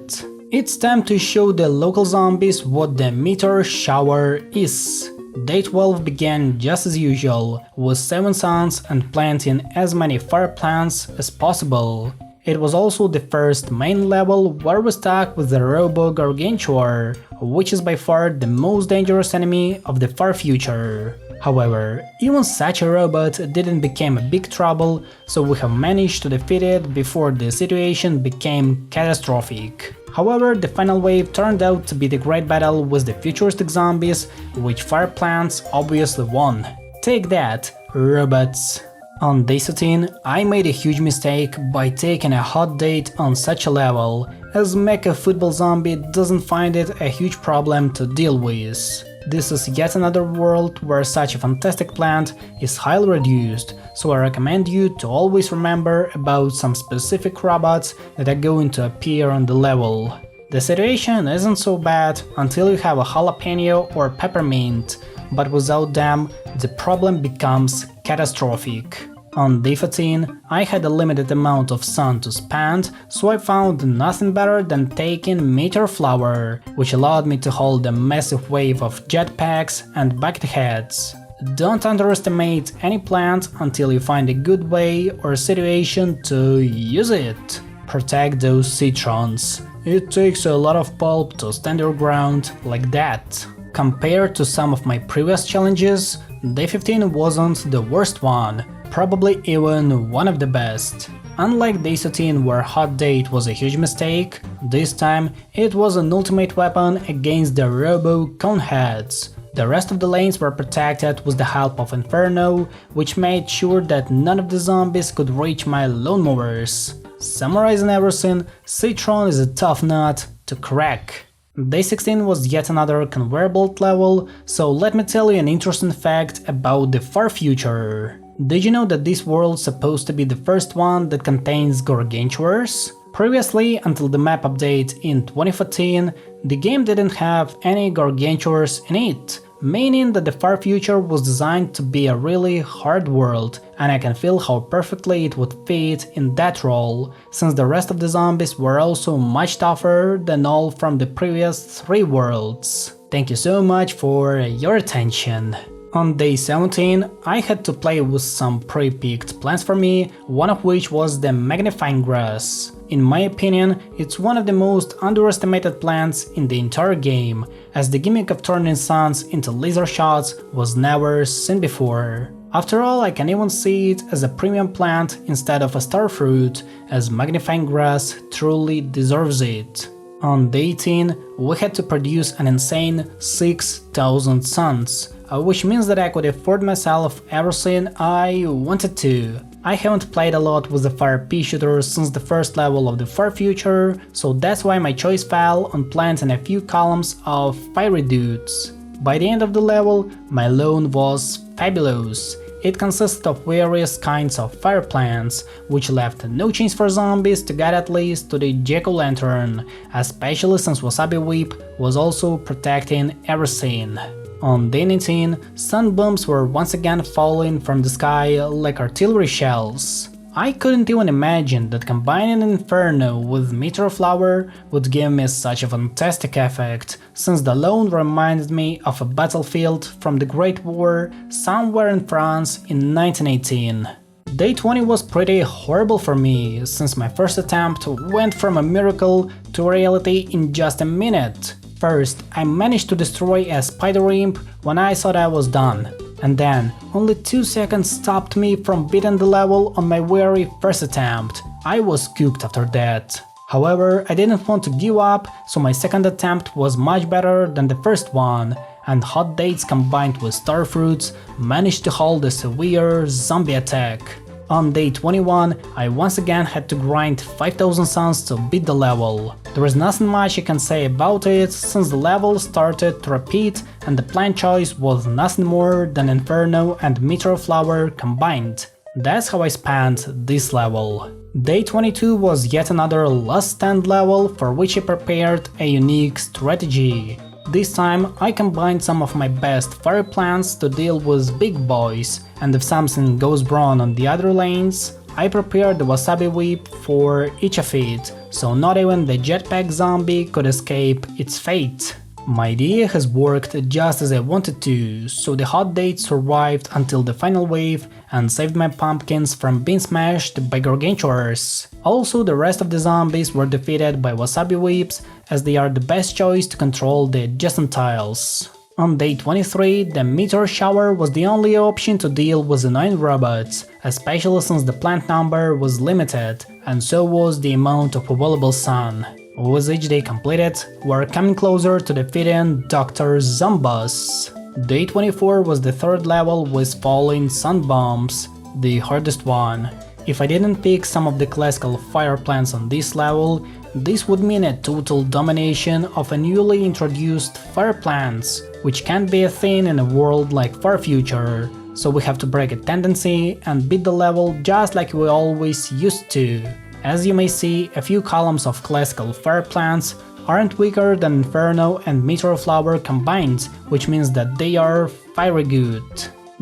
It's time to show the local zombies what the meteor shower is. Day 12 began just as usual, with 7 suns and planting as many fire plants as possible. It was also the first main level where we stuck with the Robo Gargantuar, which is by far the most dangerous enemy of the Far Future. However, even such a robot didn't become a big trouble, so we have managed to defeat it before the situation became catastrophic. However, the final wave turned out to be the great battle with the futuristic zombies, which fire plants obviously won. Take that, robots! On day 13, I made a huge mistake by taking a hot date on such a level, as Mecha Football Zombie doesn't find it a huge problem to deal with. This is yet another world where such a fantastic plant is highly reduced, so I recommend you to always remember about some specific robots that are going to appear on the level. The situation isn't so bad until you have a jalapeno or peppermint, but without them, the problem becomes catastrophic. On day 14, I had a limited amount of sun to spend, so I found nothing better than taking Meteor Flower, which allowed me to hold a massive wave of jetpacks and bucket heads. Don't underestimate any plant until you find a good way or situation to use it. Protect those citrons. It takes a lot of pulp to stand your ground like that. Compared to some of my previous challenges, day 15 wasn't the worst one, probably even one of the best. Unlike day 13 where hot date was a huge mistake, this time it was an ultimate weapon against the Robo Coneheads. The rest of the lanes were protected with the help of Inferno, which made sure that none of the zombies could reach my lawnmowers. Summarizing everything, Citron is a tough nut to crack. Day 16 was yet another conveyor belt level, so let me tell you an interesting fact about the far future. Did you know that this world's supposed to be the first one that contains gargantuars? Previously, until the map update in 2014, the game didn't have any gargantuars in it, meaning that the far future was designed to be a really hard world, and I can feel how perfectly it would fit in that role, since the rest of the zombies were also much tougher than all from the previous 3 worlds. Thank you so much for your attention. On day 17, I had to play with some pre-picked plants for me, one of which was the magnifying grass. In my opinion, it's one of the most underestimated plants in the entire game, as the gimmick of turning suns into laser shots was never seen before. After all, I can even see it as a premium plant instead of a star fruit, as magnifying grass truly deserves it. On day 18, we had to produce an insane 6,000 suns, which means that I could afford myself everything I wanted to. I haven't played a lot with the fire pea shooter since the first level of the far future, so that's why my choice fell on planting a few columns of fiery dudes. By the end of the level, my lawn was fabulous. It consisted of various kinds of fire plants, which left no chance for zombies to get at least to the jack-o'-lantern, especially since Wasabi Whip was also protecting everything. On day 19, sun bombs were once again falling from the sky like artillery shells. I couldn't even imagine that combining Inferno with Meteor Flower would give me such a fantastic effect, since the lawn reminded me of a battlefield from the Great War somewhere in France in 1918. Day 20 was pretty horrible for me, since my first attempt went from a miracle to reality in just a minute. First, I managed to destroy a spider imp when I thought I was done, and then only 2 seconds stopped me from beating the level on my very first attempt. I was cooked after that. However, I didn't want to give up, so my second attempt was much better than the first one, and hot dates combined with star fruits managed to hold a severe zombie attack. On day 21, I once again had to grind 5000 suns to beat the level. There is nothing much I can say about it, since the level started to repeat and the plant choice was nothing more than Inferno and Meteor Flower combined. That's how I spent this level. Day 22 was yet another last stand level for which I prepared a unique strategy. This time I combined some of my best fire plants to deal with big boys, and if something goes wrong on the other lanes, I prepared the Wasabi Whip for each of it, so not even the jetpack zombie could escape its fate. My idea has worked just as I wanted to, so the hot date survived until the final wave and saved my pumpkins from being smashed by gargantuars. Also, the rest of the zombies were defeated by Wasabi Whips, as they are the best choice to control the adjacent tiles. On day 23, the meteor shower was the only option to deal with annoying robots, especially since the plant number was limited, and so was the amount of available sun. With each day completed, we're coming closer to defeating Dr. Zombus. Day 24 was the third level with falling sun bombs, the hardest one. If I didn't pick some of the classical fire plants on this level, this would mean a total domination of a newly introduced fire plants, which can't be a thing in a world like Far Future, so we have to break a tendency and beat the level just like we always used to. As you may see, a few columns of classical fire plants aren't weaker than Inferno and Meteor Flower combined, which means that they are fiery good.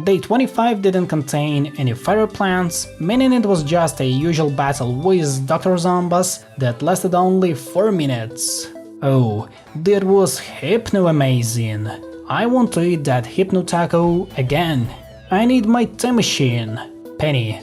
Day 25 didn't contain any fire plants, meaning it was just a usual battle with Dr. Zombus that lasted only 4 minutes. Oh, that was hypno-amazing. I want to eat that hypno taco again. I need my time machine. Penny,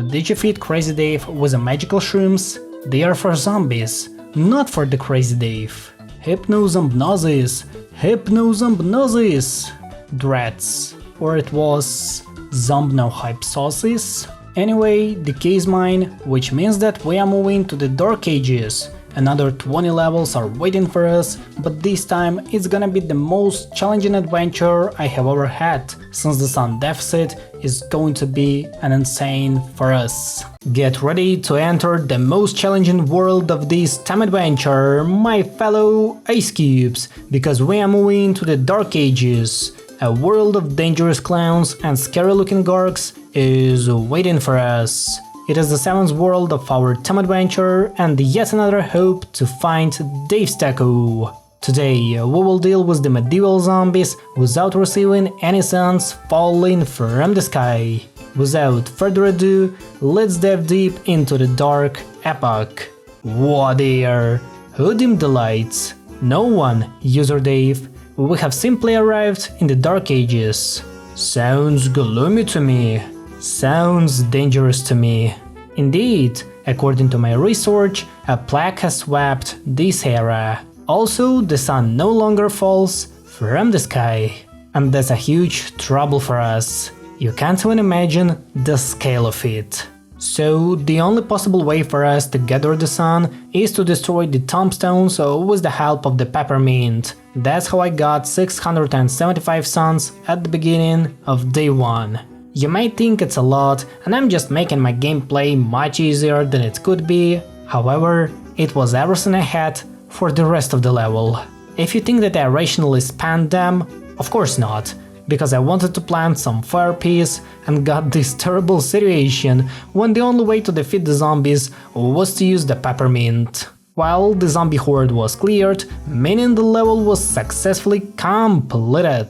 did you feed Crazy Dave with the magical shrooms? They are for zombies, not for the Crazy Dave. Hypnozombnosis! Hypnozombnosis! Drats. Or it was zombnohypsosis? Anyway, the key is mine, which means that we are moving to the Dark Ages, Another 20 levels are waiting for us, but this time it's gonna be the most challenging adventure I have ever had, since the sun deficit is going to be an insane for us. Get ready to enter the most challenging world of this time adventure, my fellow ice cubes, because we are moving to the Dark Ages. A world of dangerous clowns and scary looking gorks is waiting for us. It is the 7th world of our time adventure and yet another hope to find Dave's Taco. Today we will deal with the medieval zombies without receiving any suns falling from the sky. Without further ado, let's dive deep into the dark epoch. Whoa there! Who dimmed the lights? No one, user Dave. We have simply arrived in the Dark Ages. Sounds gloomy to me. Sounds dangerous to me. Indeed, according to my research, a plague has swept this era. Also, the sun no longer falls from the sky. And that's a huge trouble for us. You can't even imagine the scale of it. So, the only possible way for us to gather the sun is to destroy the tombstones with the help of the peppermint. That's how I got 675 suns at the beginning of day 1. You may think it's a lot and I'm just making my gameplay much easier than it could be, however, it was everything I had for the rest of the level. If you think that I rationally spanned them, of course not, because I wanted to plant some fire peas and got this terrible situation when the only way to defeat the zombies was to use the peppermint. Well, the zombie horde was cleared, meaning the level was successfully completed.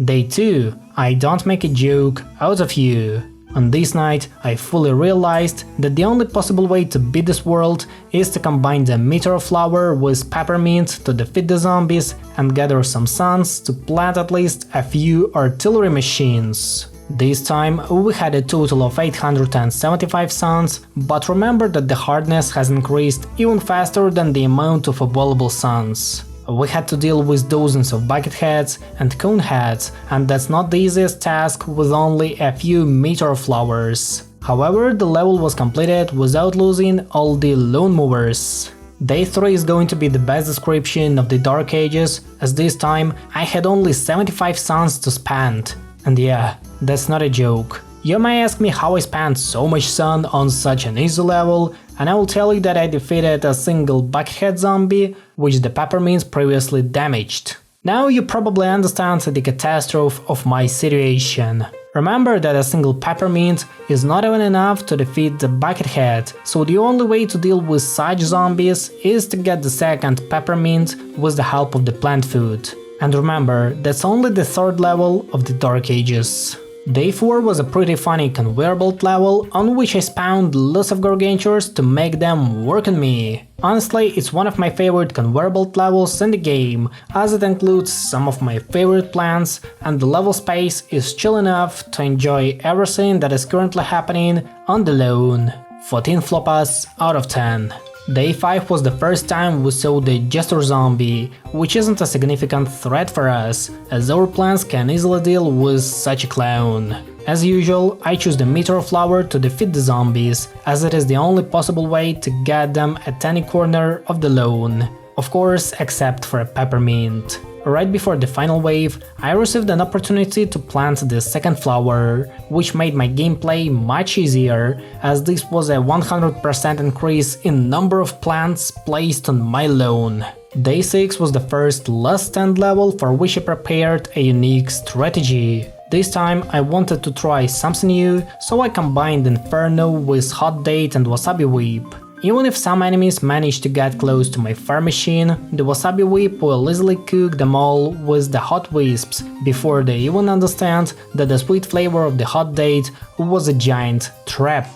Day 2. I don't make a joke out of you. On this night, I fully realized that the only possible way to beat this world is to combine the meteor flower with peppermint to defeat the zombies and gather some suns to plant at least a few artillery machines. This time we had a total of 875 suns, but remember that the hardness has increased even faster than the amount of available suns. We had to deal with dozens of bucket heads and cone heads, and that's not the easiest task with only a few meteor flowers. However, the level was completed without losing all the lone movers. Day 3 is going to be the best description of the Dark Ages, as this time I had only 75 suns to spend. And yeah, that's not a joke. You may ask me how I spent so much sun on such an easy level, and I will tell you that I defeated a single buckethead zombie, which the peppermints previously damaged. Now you probably understand the catastrophe of my situation. Remember that a single peppermint is not even enough to defeat the buckethead, so the only way to deal with such zombies is to get the second peppermint with the help of the plant food. And remember, that's only the 3rd level of the Dark Ages. Day 4 was a pretty funny conveyor belt level on which I spawned lots of gargantuars to make them work on me. Honestly, it's one of my favorite conveyor belt levels in the game, as it includes some of my favorite plants and the level space is chill enough to enjoy everything that is currently happening on the lawn. 14 flopas out of 10. Day 5 was the first time we saw the Jester zombie, which isn't a significant threat for us, as our plants can easily deal with such a clown. As usual, I choose the meteor flower to defeat the zombies, as it is the only possible way to get them at any corner of the lawn. Of course, except for a peppermint. Right before the final wave, I received an opportunity to plant the second flower, which made my gameplay much easier, as this was a 100% increase in number of plants placed on my lawn. Day 6 was the first last stand level for which I prepared a unique strategy. This time I wanted to try something new, so I combined Inferno with Hot Date and Wasabi Whip. Even if some enemies manage to get close to my fire machine, the Wasabi Whip will easily cook them all with the hot wisps before they even understand that the sweet flavor of the Hot Date was a giant trap.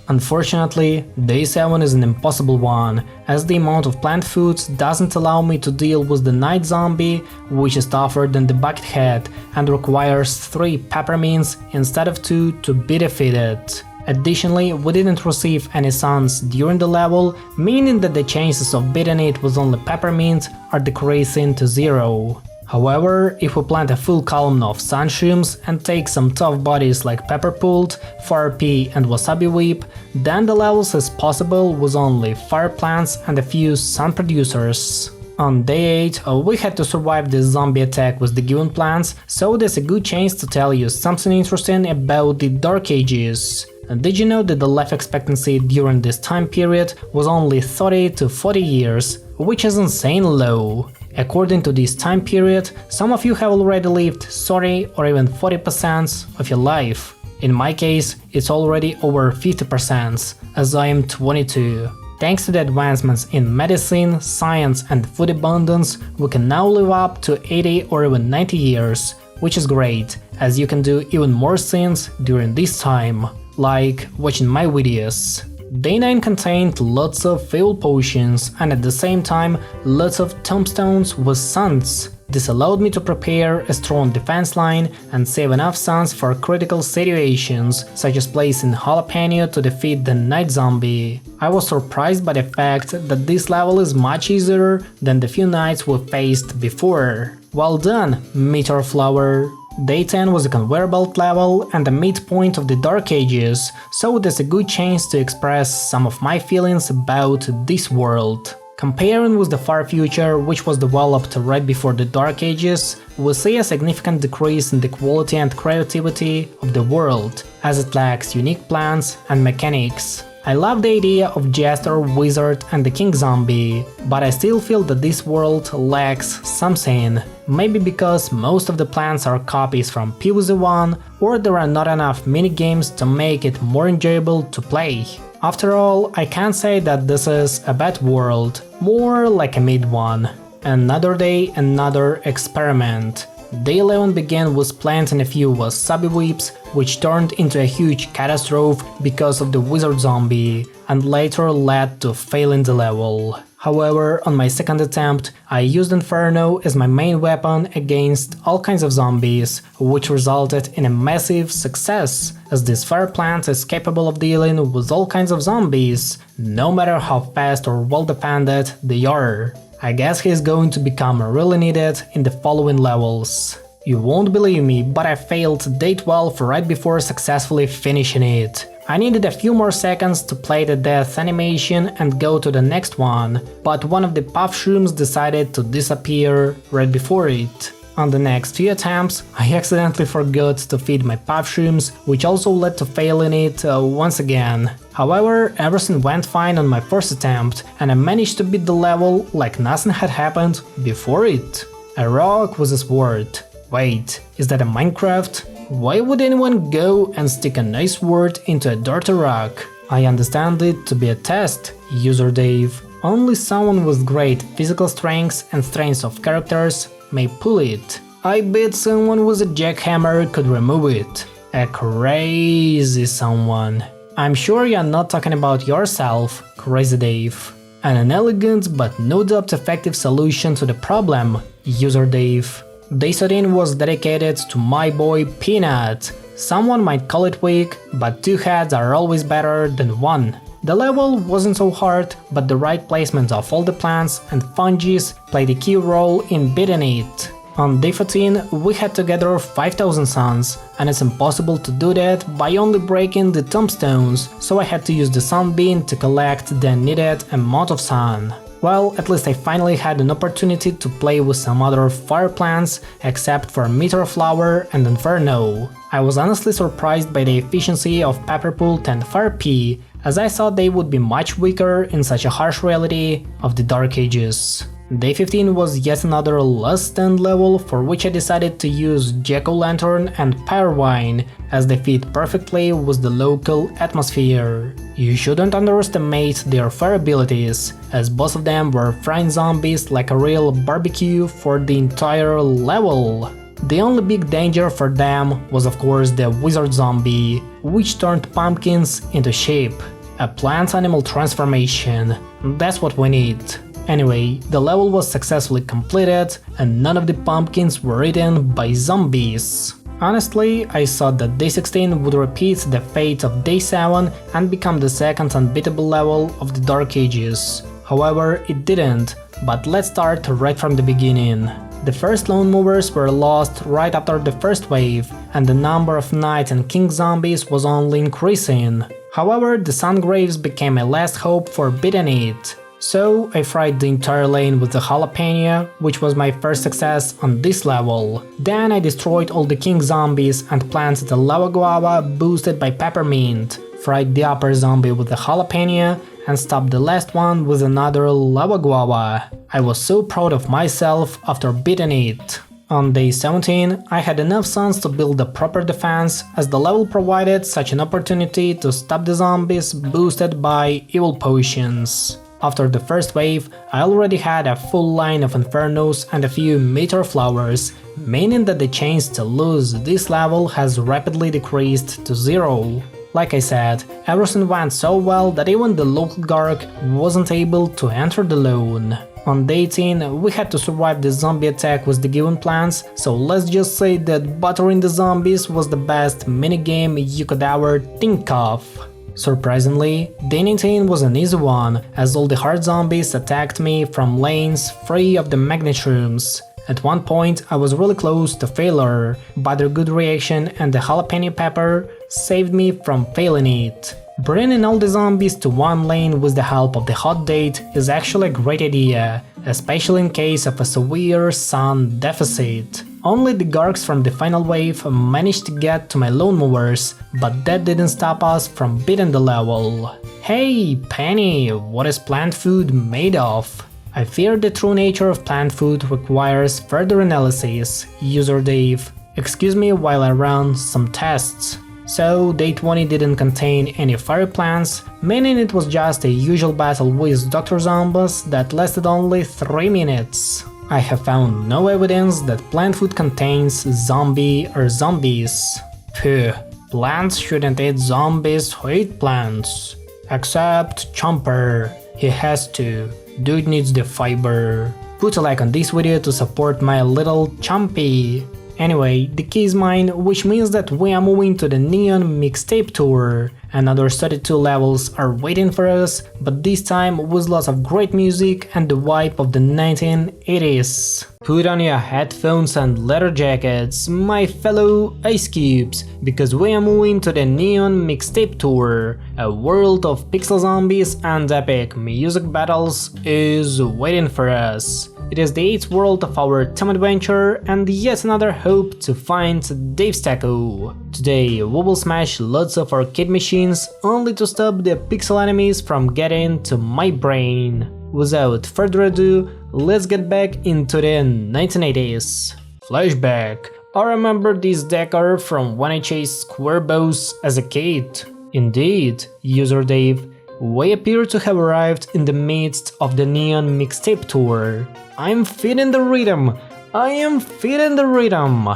Unfortunately, Day 7 is an impossible one, as the amount of plant foods doesn't allow me to deal with the night zombie, which is tougher than the buckethead and requires 3 peppermints instead of 2 to be defeated. Additionally, we didn't receive any suns during the level, meaning that the chances of beating it with only peppermint are decreasing to 0. However, if we plant a full column of sunshrooms and take some tough bodies like pepperpult, firey and wasabi whip, then the levels is possible with only fire plants and a few sun producers. On day 8, we had to survive the zombie attack with the given plants, so there's a good chance to tell you something interesting about the Dark Ages. Did you know that the life expectancy during this time period was only 30 to 40 years, which is insane low? According to this time period, some of you have already lived 30 or even 40% of your life. In my case, it's already over 50%, as I am 22. Thanks to the advancements in medicine, science and food abundance, we can now live up to 80 or even 90 years, which is great, as you can do even more things during this time, like watching my videos. Day 9 contained lots of fuel potions and at the same time lots of tombstones with suns. This allowed me to prepare a strong defense line and save enough suns for critical situations, such as placing jalapeno to defeat the night zombie. I was surprised by the fact that this level is much easier than the few nights we faced before. Well done, Meteor Flower! Day 10 was a conveyor belt level and the midpoint of the Dark Ages, so there's a good chance to express some of my feelings about this world. Comparing with the far future, which was developed right before the Dark Ages, we see a significant decrease in the quality and creativity of the world, as it lacks unique plans and mechanics. I love the idea of Jester, Wizard and the King Zombie, but I still feel that this world lacks something. Maybe because most of the plans are copies from PvZ1, or there are not enough minigames to make it more enjoyable to play. After all, I can't say that this is a bad world, more like a mid one. Another day, another experiment. Day 11 began with planting a few wasabi whips, which turned into a huge catastrophe because of the wizard zombie, and later led to failing the level. However, on my second attempt, I used Inferno as my main weapon against all kinds of zombies, which resulted in a massive success, as this fire plant is capable of dealing with all kinds of zombies, no matter how fast or well defended they are. I guess he's going to become really needed in the following levels. You won't believe me, but I failed day 12 right before successfully finishing it. I needed a few more seconds to play the death animation and go to the next one, but one of the puff shrooms decided to disappear right before it. On the next few attempts, I accidentally forgot to feed my puff shrooms, which also led to failing it once again. However, everything went fine on my first attempt, and I managed to beat the level like nothing had happened before it. A rock with a sword. Wait, is that a Minecraft? Why would anyone go and stick a nice sword into a dirty rock? I understand it to be a test, user Dave. Only someone with great physical strengths and strengths of characters may pull it. I bet someone with a jackhammer could remove it. A crazy someone. I'm sure you're not talking about yourself, Crazy Dave. An elegant but no doubt effective solution to the problem, user Dave. Day 13 was dedicated to my boy Peanut. Someone might call it weak, but two heads are always better than one. The level wasn't so hard, but the right placement of all the plants and fungi played a key role in beating it. On day 14 we had to gather 5000 suns, and it's impossible to do that by only breaking the tombstones, so I had to use the sun bean to collect the needed amount of sun. Well, at least I finally had an opportunity to play with some other fire plants, except for Meteor Flower and Inferno. I was honestly surprised by the efficiency of Pepperpult and firey, as I thought they would be much weaker in such a harsh reality of the Dark Ages. Day 15 was yet another last stand level for which I decided to use Jack-o'-lantern and Pyrewine, as they fit perfectly with the local atmosphere. You shouldn't underestimate their fire abilities, as both of them were frying zombies like a real barbecue for the entire level. The only big danger for them was of course the wizard zombie, which turned pumpkins into sheep. A plant-animal transformation, that's what we need. Anyway, the level was successfully completed and none of the pumpkins were eaten by zombies. Honestly, I thought that day 16 would repeat the fate of day 7 and become the second unbeatable level of the Dark Ages. However, it didn't, but let's start right from the beginning. The first lone movers were lost right after the first wave, and the number of knight and king zombies was only increasing. However, the Sungraves became a last hope for beating it. So I fried the entire lane with the jalapeno, which was my first success on this level. Then I destroyed all the king zombies and planted a lava guava boosted by peppermint, fried the upper zombie with the jalapeno, and stopped the last one with another lava guava. I was so proud of myself after beating it. On day 17, I had enough suns to build a proper defense, as the level provided such an opportunity to stop the zombies boosted by evil potions. After the first wave, I already had a full line of infernos and a few meteor flowers, meaning that the chance to lose this level has rapidly decreased to 0. Like I said, everything went so well that even the local Garg wasn't able to enter the lone. On day 18, we had to survive the zombie attack with the given plans, so let's just say that buttering the zombies was the best minigame you could ever think of. Surprisingly, day 19 was an easy one, as all the hard zombies attacked me from lanes free of the magnet shrooms. At one point I was really close to failure, but their good reaction and the jalapeno pepper saved me from failing it. Bringing all the zombies to one lane with the help of the hot date is actually a great idea, especially in case of a severe sun deficit. Only the Gargs from the final wave managed to get to my lone movers, but that didn't stop us from beating the level. Hey Penny, what is plant food made of? I fear the true nature of plant food requires further analysis, user Dave. Excuse me while I run some tests. So day 20 didn't contain any fire plants, meaning it was just a usual battle with Dr. Zombies that lasted only 3 minutes. I have found no evidence that plant food contains zombie or zombies. Phew, plants shouldn't eat zombies who eat plants. Except Chomper, he has to. Dude needs the fiber. Put a like on this video to support my little Chompy. Anyway, the key is mine, which means that we are moving to the Neon Mixtape tour. Another 32 levels are waiting for us, but this time with lots of great music and the vibe of the 1980s. Put on your headphones and leather jackets, my fellow ice cubes, because we are moving to the Neon Mixtape tour. A world of pixel zombies and epic music battles is waiting for us. It is the 8th world of our team adventure and yet another hope to find Dave's Taco. Today we will smash lots of arcade machines only to stop the pixel enemies from getting to my brain. Without further ado, let's get back into the 1980s. Flashback. I remember this decor from when I chased square bows as a kid. Indeed, user Dave. We appear to have arrived in the midst of the Neon Mixtape tour. I'm feeling the rhythm! I am feeling the rhythm!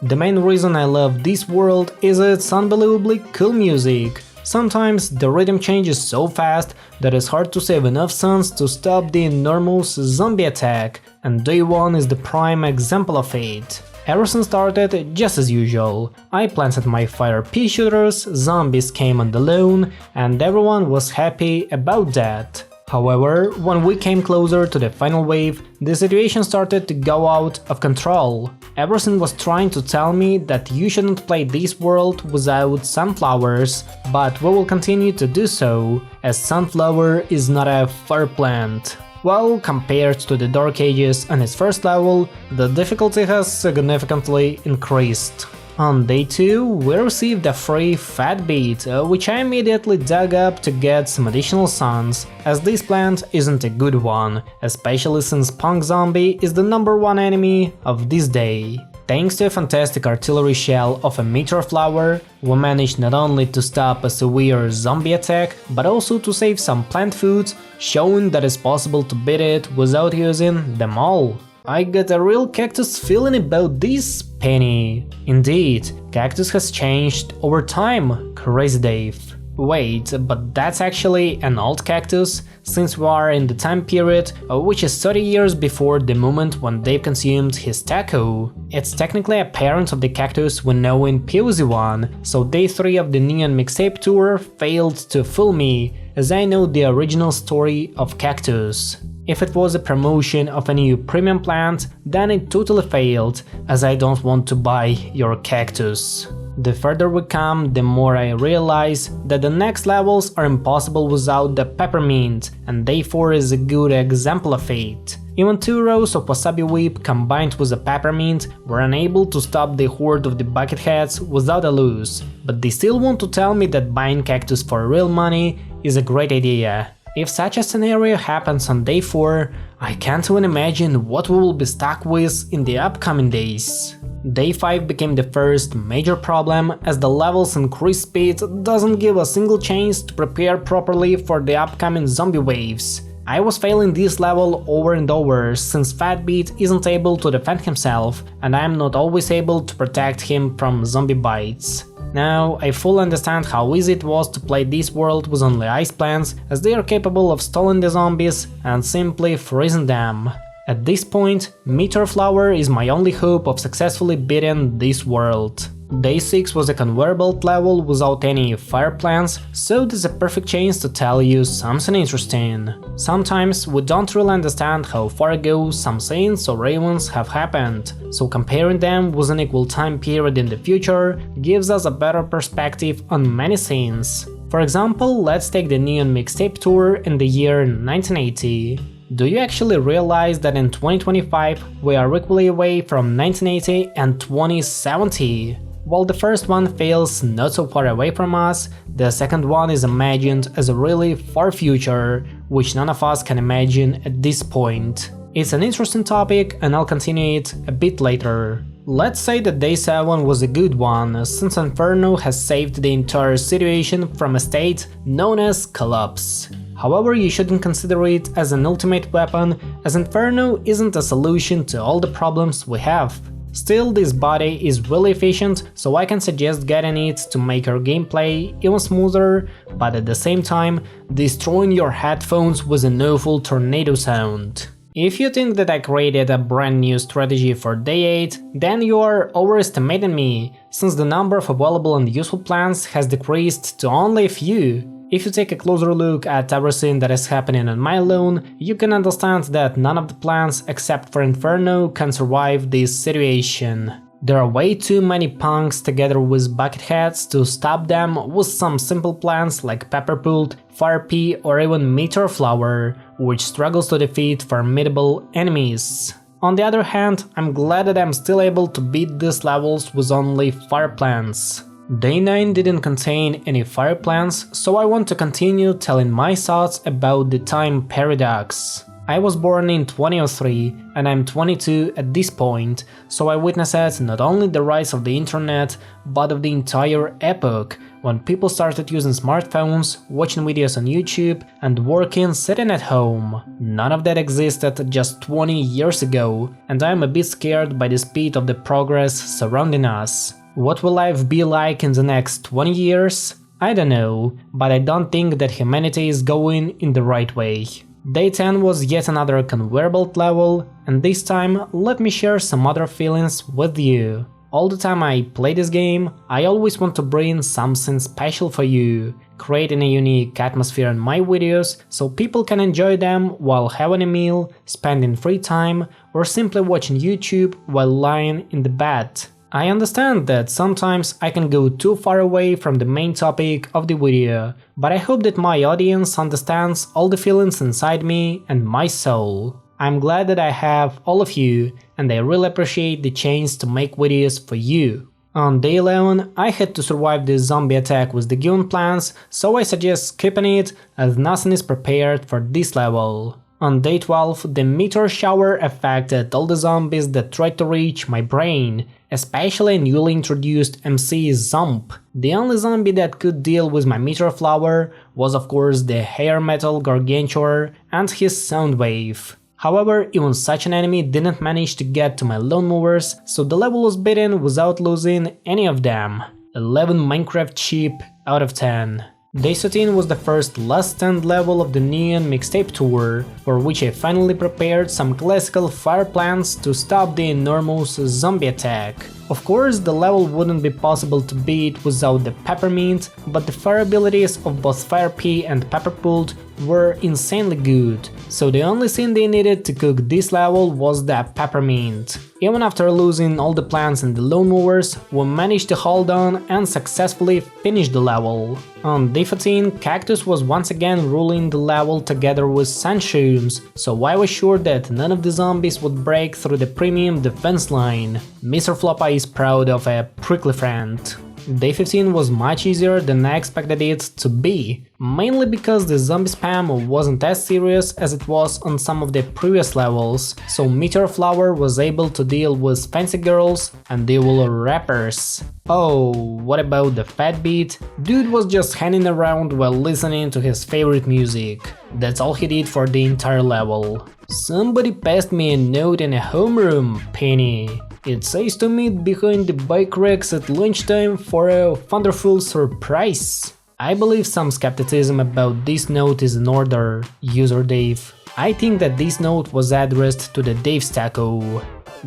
The main reason I love this world is its unbelievably cool music. Sometimes the rhythm changes so fast that it's hard to save enough suns to stop the enormous zombie attack, and day 1 is the prime example of it. Everything started just as usual. I planted my fire pea shooters, zombies came on the lawn, and everyone was happy about that. However, when we came closer to the final wave, the situation started to go out of control. Everything was trying to tell me that you shouldn't play this world without sunflowers, but we will continue to do so, as sunflower is not a fire plant. Well, compared to the Dark Ages and its first level, the difficulty has significantly increased. On day 2, we received a free fat beet, which I immediately dug up to get some additional suns, as this plant isn't a good one, especially since Punk Zombie is the #1 enemy of this day. Thanks to a fantastic artillery shell of a meteor flower, we managed not only to stop a severe zombie attack, but also to save some plant foods, showing that it's possible to beat it without using them all. I got a real cactus feeling about this, Penny. Indeed, cactus has changed over time, Crazy Dave. Wait, but that's actually an old cactus, since we are in the time period which is 30 years before the moment when Dave consumed his taco. It's technically a parent of the cactus we know in POZ1, so day 3 of the Neon Mixtape tour failed to fool me, as I know the original story of cactus. If it was a promotion of a new premium plant, then it totally failed, as I don't want to buy your cactus. The further we come, the more I realize that the next levels are impossible without the peppermint, and day 4 is a good example of it. Even 2 rows of wasabi whip combined with a peppermint were unable to stop the horde of the bucketheads without a lose, but they still want to tell me that buying cactus for real money is a great idea. If such a scenario happens on day 4, I can't even imagine what we will be stuck with in the upcoming days. Day 5 became the first major problem, as the level's increased speed doesn't give a single chance to prepare properly for the upcoming zombie waves. I was failing this level over and over since Fatbeat isn't able to defend himself, and I am not always able to protect him from zombie bites. Now, I fully understand how easy it was to play this world with only ice plants, as they are capable of stalling the zombies and simply freezing them. At this point, Meteor Flower is my only hope of successfully beating this world. Day 6 was a conveyor belt level without any fire plants, so there's a perfect chance to tell you something interesting. Sometimes we don't really understand how far ago some scenes or events have happened, so comparing them with an equal time period in the future gives us a better perspective on many scenes. For example, let's take the Neon Mixtape tour in the year 1980. Do you actually realize that in 2025 we are equally away from 1980 and 2070? While the first one feels not so far away from us, the second one is imagined as a really far future, which none of us can imagine at this point. It's an interesting topic and I'll continue it a bit later. Let's say that day 7 was a good one, since Inferno has saved the entire situation from a state known as collapse. However, you shouldn't consider it as an ultimate weapon, as Inferno isn't a solution to all the problems we have. Still, this body is really efficient, so I can suggest getting it to make your gameplay even smoother, but at the same time, destroying your headphones with an awful tornado sound. If you think that I created a brand new strategy for day 8, then you are overestimating me, since the number of available and useful plans has decreased to only a few. If you take a closer look at everything that is happening on my lawn, you can understand that none of the plants except for Inferno can survive this situation. There are way too many punks together with bucketheads to stop them with some simple plants like Pepperpult, Fire Pea or even Meteor Flower, which struggles to defeat formidable enemies. On the other hand, I'm glad that I'm still able to beat these levels with only fire plants. Day 9 didn't contain any fire plants, so I want to continue telling my thoughts about the time paradox. I was born in 2003 and I'm 22 at this point, so I witnessed not only the rise of the internet, but of the entire epoch, when people started using smartphones, watching videos on YouTube and working sitting at home. None of that existed just 20 years ago, and I'm a bit scared by the speed of the progress surrounding us. What will life be like in the next 20 years? I don't know, but I don't think that humanity is going in the right way. Day 10 was yet another conveyor belt level, and this time let me share some other feelings with you. All the time I play this game, I always want to bring something special for you, creating a unique atmosphere in my videos so people can enjoy them while having a meal, spending free time, or simply watching YouTube while lying in the bed. I understand that sometimes I can go too far away from the main topic of the video, but I hope that my audience understands all the feelings inside me and my soul. I'm glad that I have all of you, and I really appreciate the chance to make videos for you. On day 11, I had to survive the zombie attack with the given plans, so I suggest skipping it, as nothing is prepared for this level. On day 12, the meteor shower affected all the zombies that tried to reach my brain, especially a newly introduced MC Zomp. The only zombie that could deal with my meteor flower was of course the hair metal gargantuar and his soundwave. However, even such an enemy didn't manage to get to my lawnmowers, so the level was beaten without losing any of them. 11 Minecraft sheep out of 10. Day 13 was the first last stand level of the Neon Mixtape tour, for which I finally prepared some classical fire plants to stop the enormous zombie attack. Of course, the level wouldn't be possible to beat without the peppermint, but the fire abilities of both firey and pepperpult were insanely good, so the only thing they needed to cook this level was the peppermint. Even after losing all the plants and the lone movers, we managed to hold on and successfully finish the level. On day 15, Cactus was once again ruling the level together with Sunshrooms, so I was sure that none of the zombies would break through the premium defense line. Mr. Floppa is proud of a prickly friend. Day 15 was much easier than I expected it to be, mainly because the zombie spam wasn't as serious as it was on some of the previous levels, so Meteor Flower was able to deal with fancy girls and evil rappers. Oh, what about the fat beat? Dude was just hanging around while listening to his favorite music. That's all he did for the entire level. Somebody passed me a note in a homeroom, Penny. It says to meet behind the bike racks at lunchtime for a wonderful surprise. I believe some skepticism about this note is in order, user Dave. I think that this note was addressed to the Dave's Taco.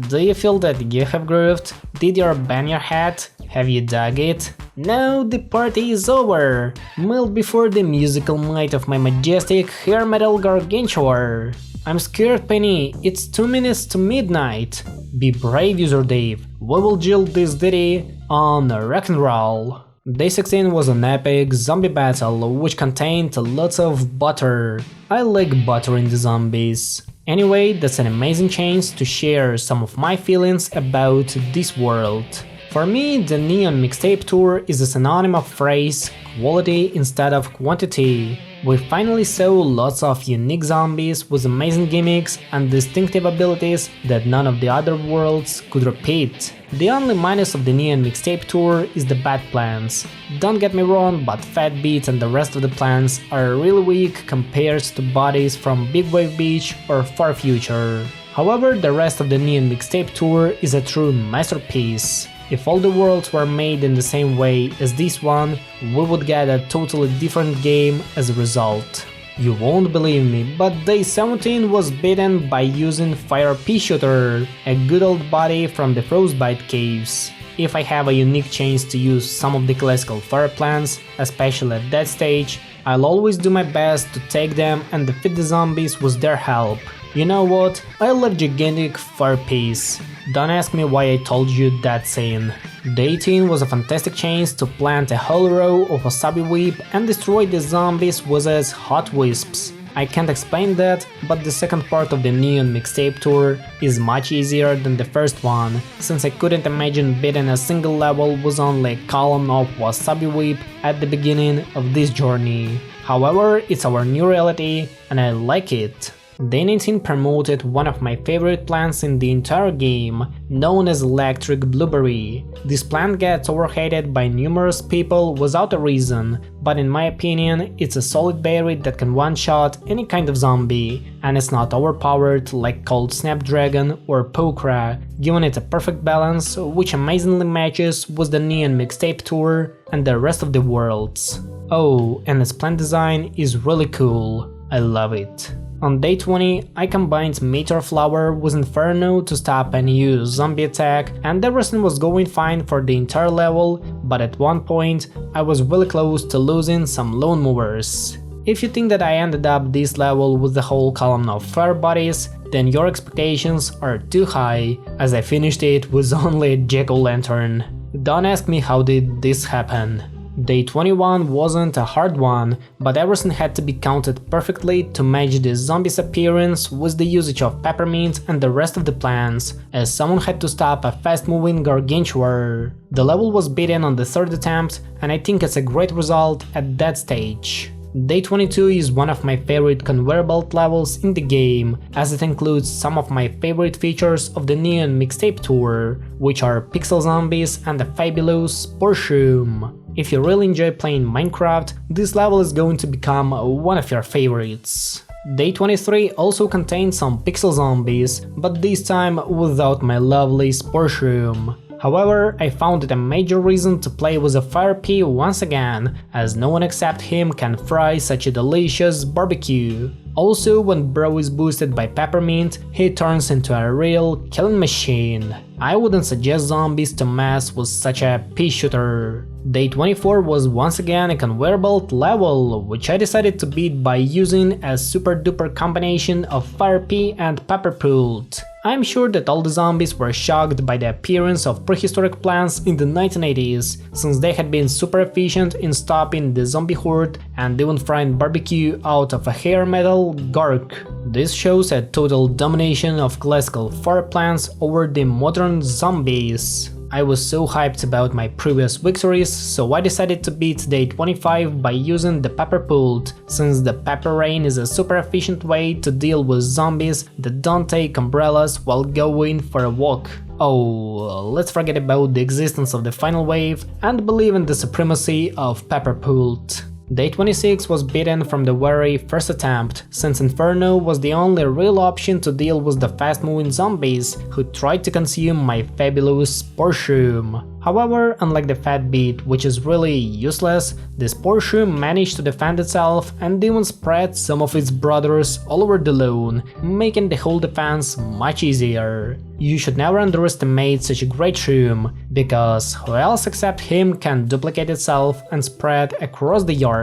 Do you feel that you have grooved? Did you ban your hat? Have you dug it? Now the party is over! Melt before the musical might of my majestic hair metal gargantuar. I'm scared, Penny, it's 2 minutes to midnight. Be brave, user Dave, we will jilt this ditty on rock and roll. Day 16 was an epic zombie battle which contained lots of butter. I like butter in the zombies. Anyway, that's an amazing chance to share some of my feelings about this world. For me, the Neon Mixtape Tour is a synonym of phrase quality instead of quantity. We finally saw lots of unique zombies with amazing gimmicks and distinctive abilities that none of the other worlds could repeat. The only minus of the Neon Mixtape Tour is the bad plants. Don't get me wrong, but Fat Beats and the rest of the plants are really weak compared to bodies from Big Wave Beach or Far Future. However, the rest of the Neon Mixtape Tour is a true masterpiece. If all the worlds were made in the same way as this one, we would get a totally different game as a result. You won't believe me, but day 17 was beaten by using Fire Pea Shooter, a good old body from the Frostbite Caves. If I have a unique chance to use some of the classical fire plants, especially at that stage, I'll always do my best to take them and defeat the zombies with their help. You know what? I love gigantic fire peas. Don't ask me why I told you that scene. Day 18 was a fantastic chance to plant a whole row of wasabi whip and destroy the zombies with its hot wisps. I can't explain that, but the second part of the Neon Mixtape Tour is much easier than the first one, since I couldn't imagine beating a single level with only a column of wasabi whip at the beginning of this journey. However, it's our new reality and I like it. Day 19 promoted one of my favorite plants in the entire game, known as Electric Blueberry. This plant gets overhated by numerous people without a reason, but in my opinion it's a solid berry that can one-shot any kind of zombie, and it's not overpowered like Cold Snapdragon or Pokra, giving it a perfect balance which amazingly matches with the Neon Mixtape Tour and the rest of the worlds. Oh, and its plant design is really cool, I love it. On day 20, I combined Meteor Flower with Inferno to stop any use zombie attack, and everything was going fine for the entire level, but at one point I was really close to losing some lone movers. If you think that I ended up this level with the whole column of fire bodies, then your expectations are too high, as I finished it with only a jack-o'-lantern. Don't ask me how did this happen. Day 21 wasn't a hard one, but everything had to be counted perfectly to match the zombie's appearance with the usage of peppermint and the rest of the plants, as someone had to stop a fast-moving gargantuar. The level was beaten on the third attempt, and I think it's a great result at that stage. Day 22 is one of my favorite conveyor belt levels in the game, as it includes some of my favorite features of the Neon Mixtape Tour, which are pixel zombies and a fabulous Porsche. If you really enjoy playing Minecraft, this level is going to become one of your favorites. Day 23 also contains some pixel zombies, but this time without my lovely Porsche. However, I found it a major reason to play with a fire pea once again, as no one except him can fry such a delicious barbecue. Also, when Bro is boosted by peppermint, he turns into a real killing machine. I wouldn't suggest zombies to mess with such a pea shooter. Day 24 was once again a conveyor level, which I decided to beat by using a super duper combination of fire pea and pepper pult. I'm sure that all the zombies were shocked by the appearance of prehistoric plants in the 1980s, since they had been super efficient in stopping the zombie horde and even frying barbecue out of a hair metal gark. This shows a total domination of classical fire plants over the modern zombies. I was so hyped about my previous victories, so I decided to beat day 25 by using the pepper pult, since the pepper rain is a super efficient way to deal with zombies that don't take umbrellas while going for a walk. Oh, let's forget about the existence of the final wave and believe in the supremacy of pepper pult. Day 26 was beaten from the very first attempt, since Inferno was the only real option to deal with the fast-moving zombies who tried to consume my fabulous spore shroom. However, unlike the fat beet, which is really useless, the spore shroom managed to defend itself and even spread some of its brothers all over the lawn, making the whole defense much easier. You should never underestimate such a great shroom, because who else except him can duplicate itself and spread across the yard.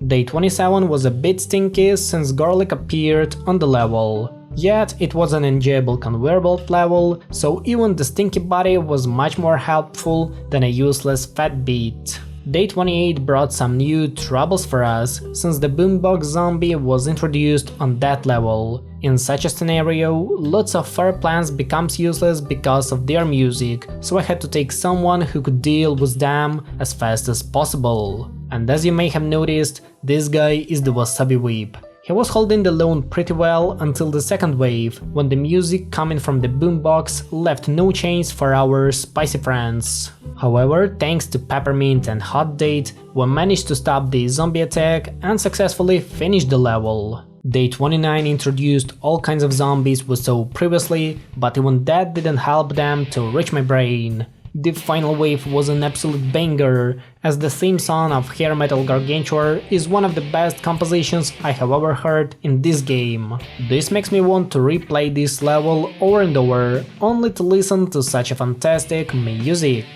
Day 27 was a bit stinky since garlic appeared on the level. Yet it was an enjoyable conveyor belt level, so even the stinky body was much more helpful than a useless fat beet. Day 28 brought some new troubles for us, since the boombox zombie was introduced on that level. In such a scenario, lots of fire plants becomes useless because of their music, so I had to take someone who could deal with them as fast as possible. And as you may have noticed, this guy is the Wasabi Whip. He was holding the lawn pretty well until the second wave, when the music coming from the boombox left no chance for our spicy friends. However, thanks to Peppermint and Hot Date, we managed to stop the zombie attack and successfully finish the level. Day 29 introduced all kinds of zombies we saw previously, but even that didn't help them to reach my brain. The final wave was an absolute banger, as the theme song of Hair Metal Gargantuar is one of the best compositions I have ever heard in this game. This makes me want to replay this level over and over, only to listen to such a fantastic music.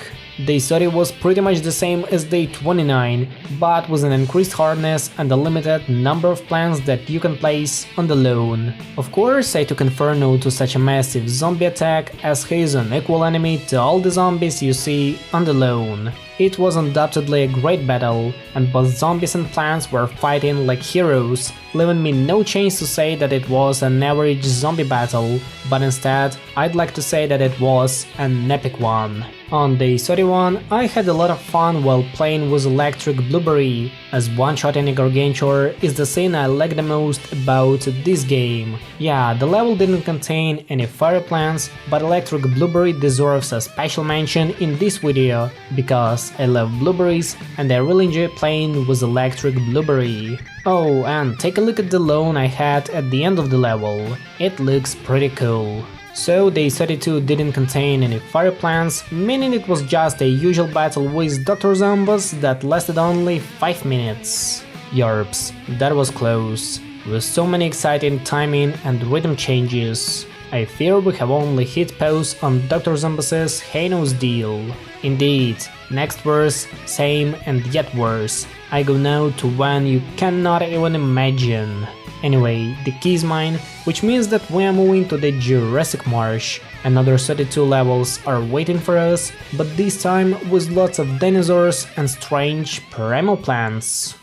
Day 30 was pretty much the same as day 29, but with an increased hardness and a limited number of plants that you can place on the lawn. Of course, I took Inferno to such a massive zombie attack, as he is an equal enemy to all the zombies you see on the lawn. It was undoubtedly a great battle, and both zombies and plants were fighting like heroes, leaving me no chance to say that it was an average zombie battle, but instead I'd like to say that it was an epic one. On day 31, I had a lot of fun while playing with Electric Blueberry, as one-shotting a Gargantuar is the thing I like the most about this game. Yeah, the level didn't contain any fire plants, but Electric Blueberry deserves a special mention in this video, because I love blueberries and I really enjoy playing with Electric Blueberry. Oh, and take a look at the lawn I had at the end of the level. It looks pretty cool. So day 32 didn't contain any fire plants, meaning it was just a usual battle with Dr. Zombies that lasted only 5 minutes. Yerps, that was close, with so many exciting timing and rhythm changes. I fear we have only hit pause on Dr. Zombies' heinous deal. Indeed, next verse, same and yet worse. I go now to one you cannot even imagine. Anyway, the key is mine, which means that we are moving to the Jurassic Marsh. Another 32 levels are waiting for us, but this time with lots of dinosaurs and strange primal plants.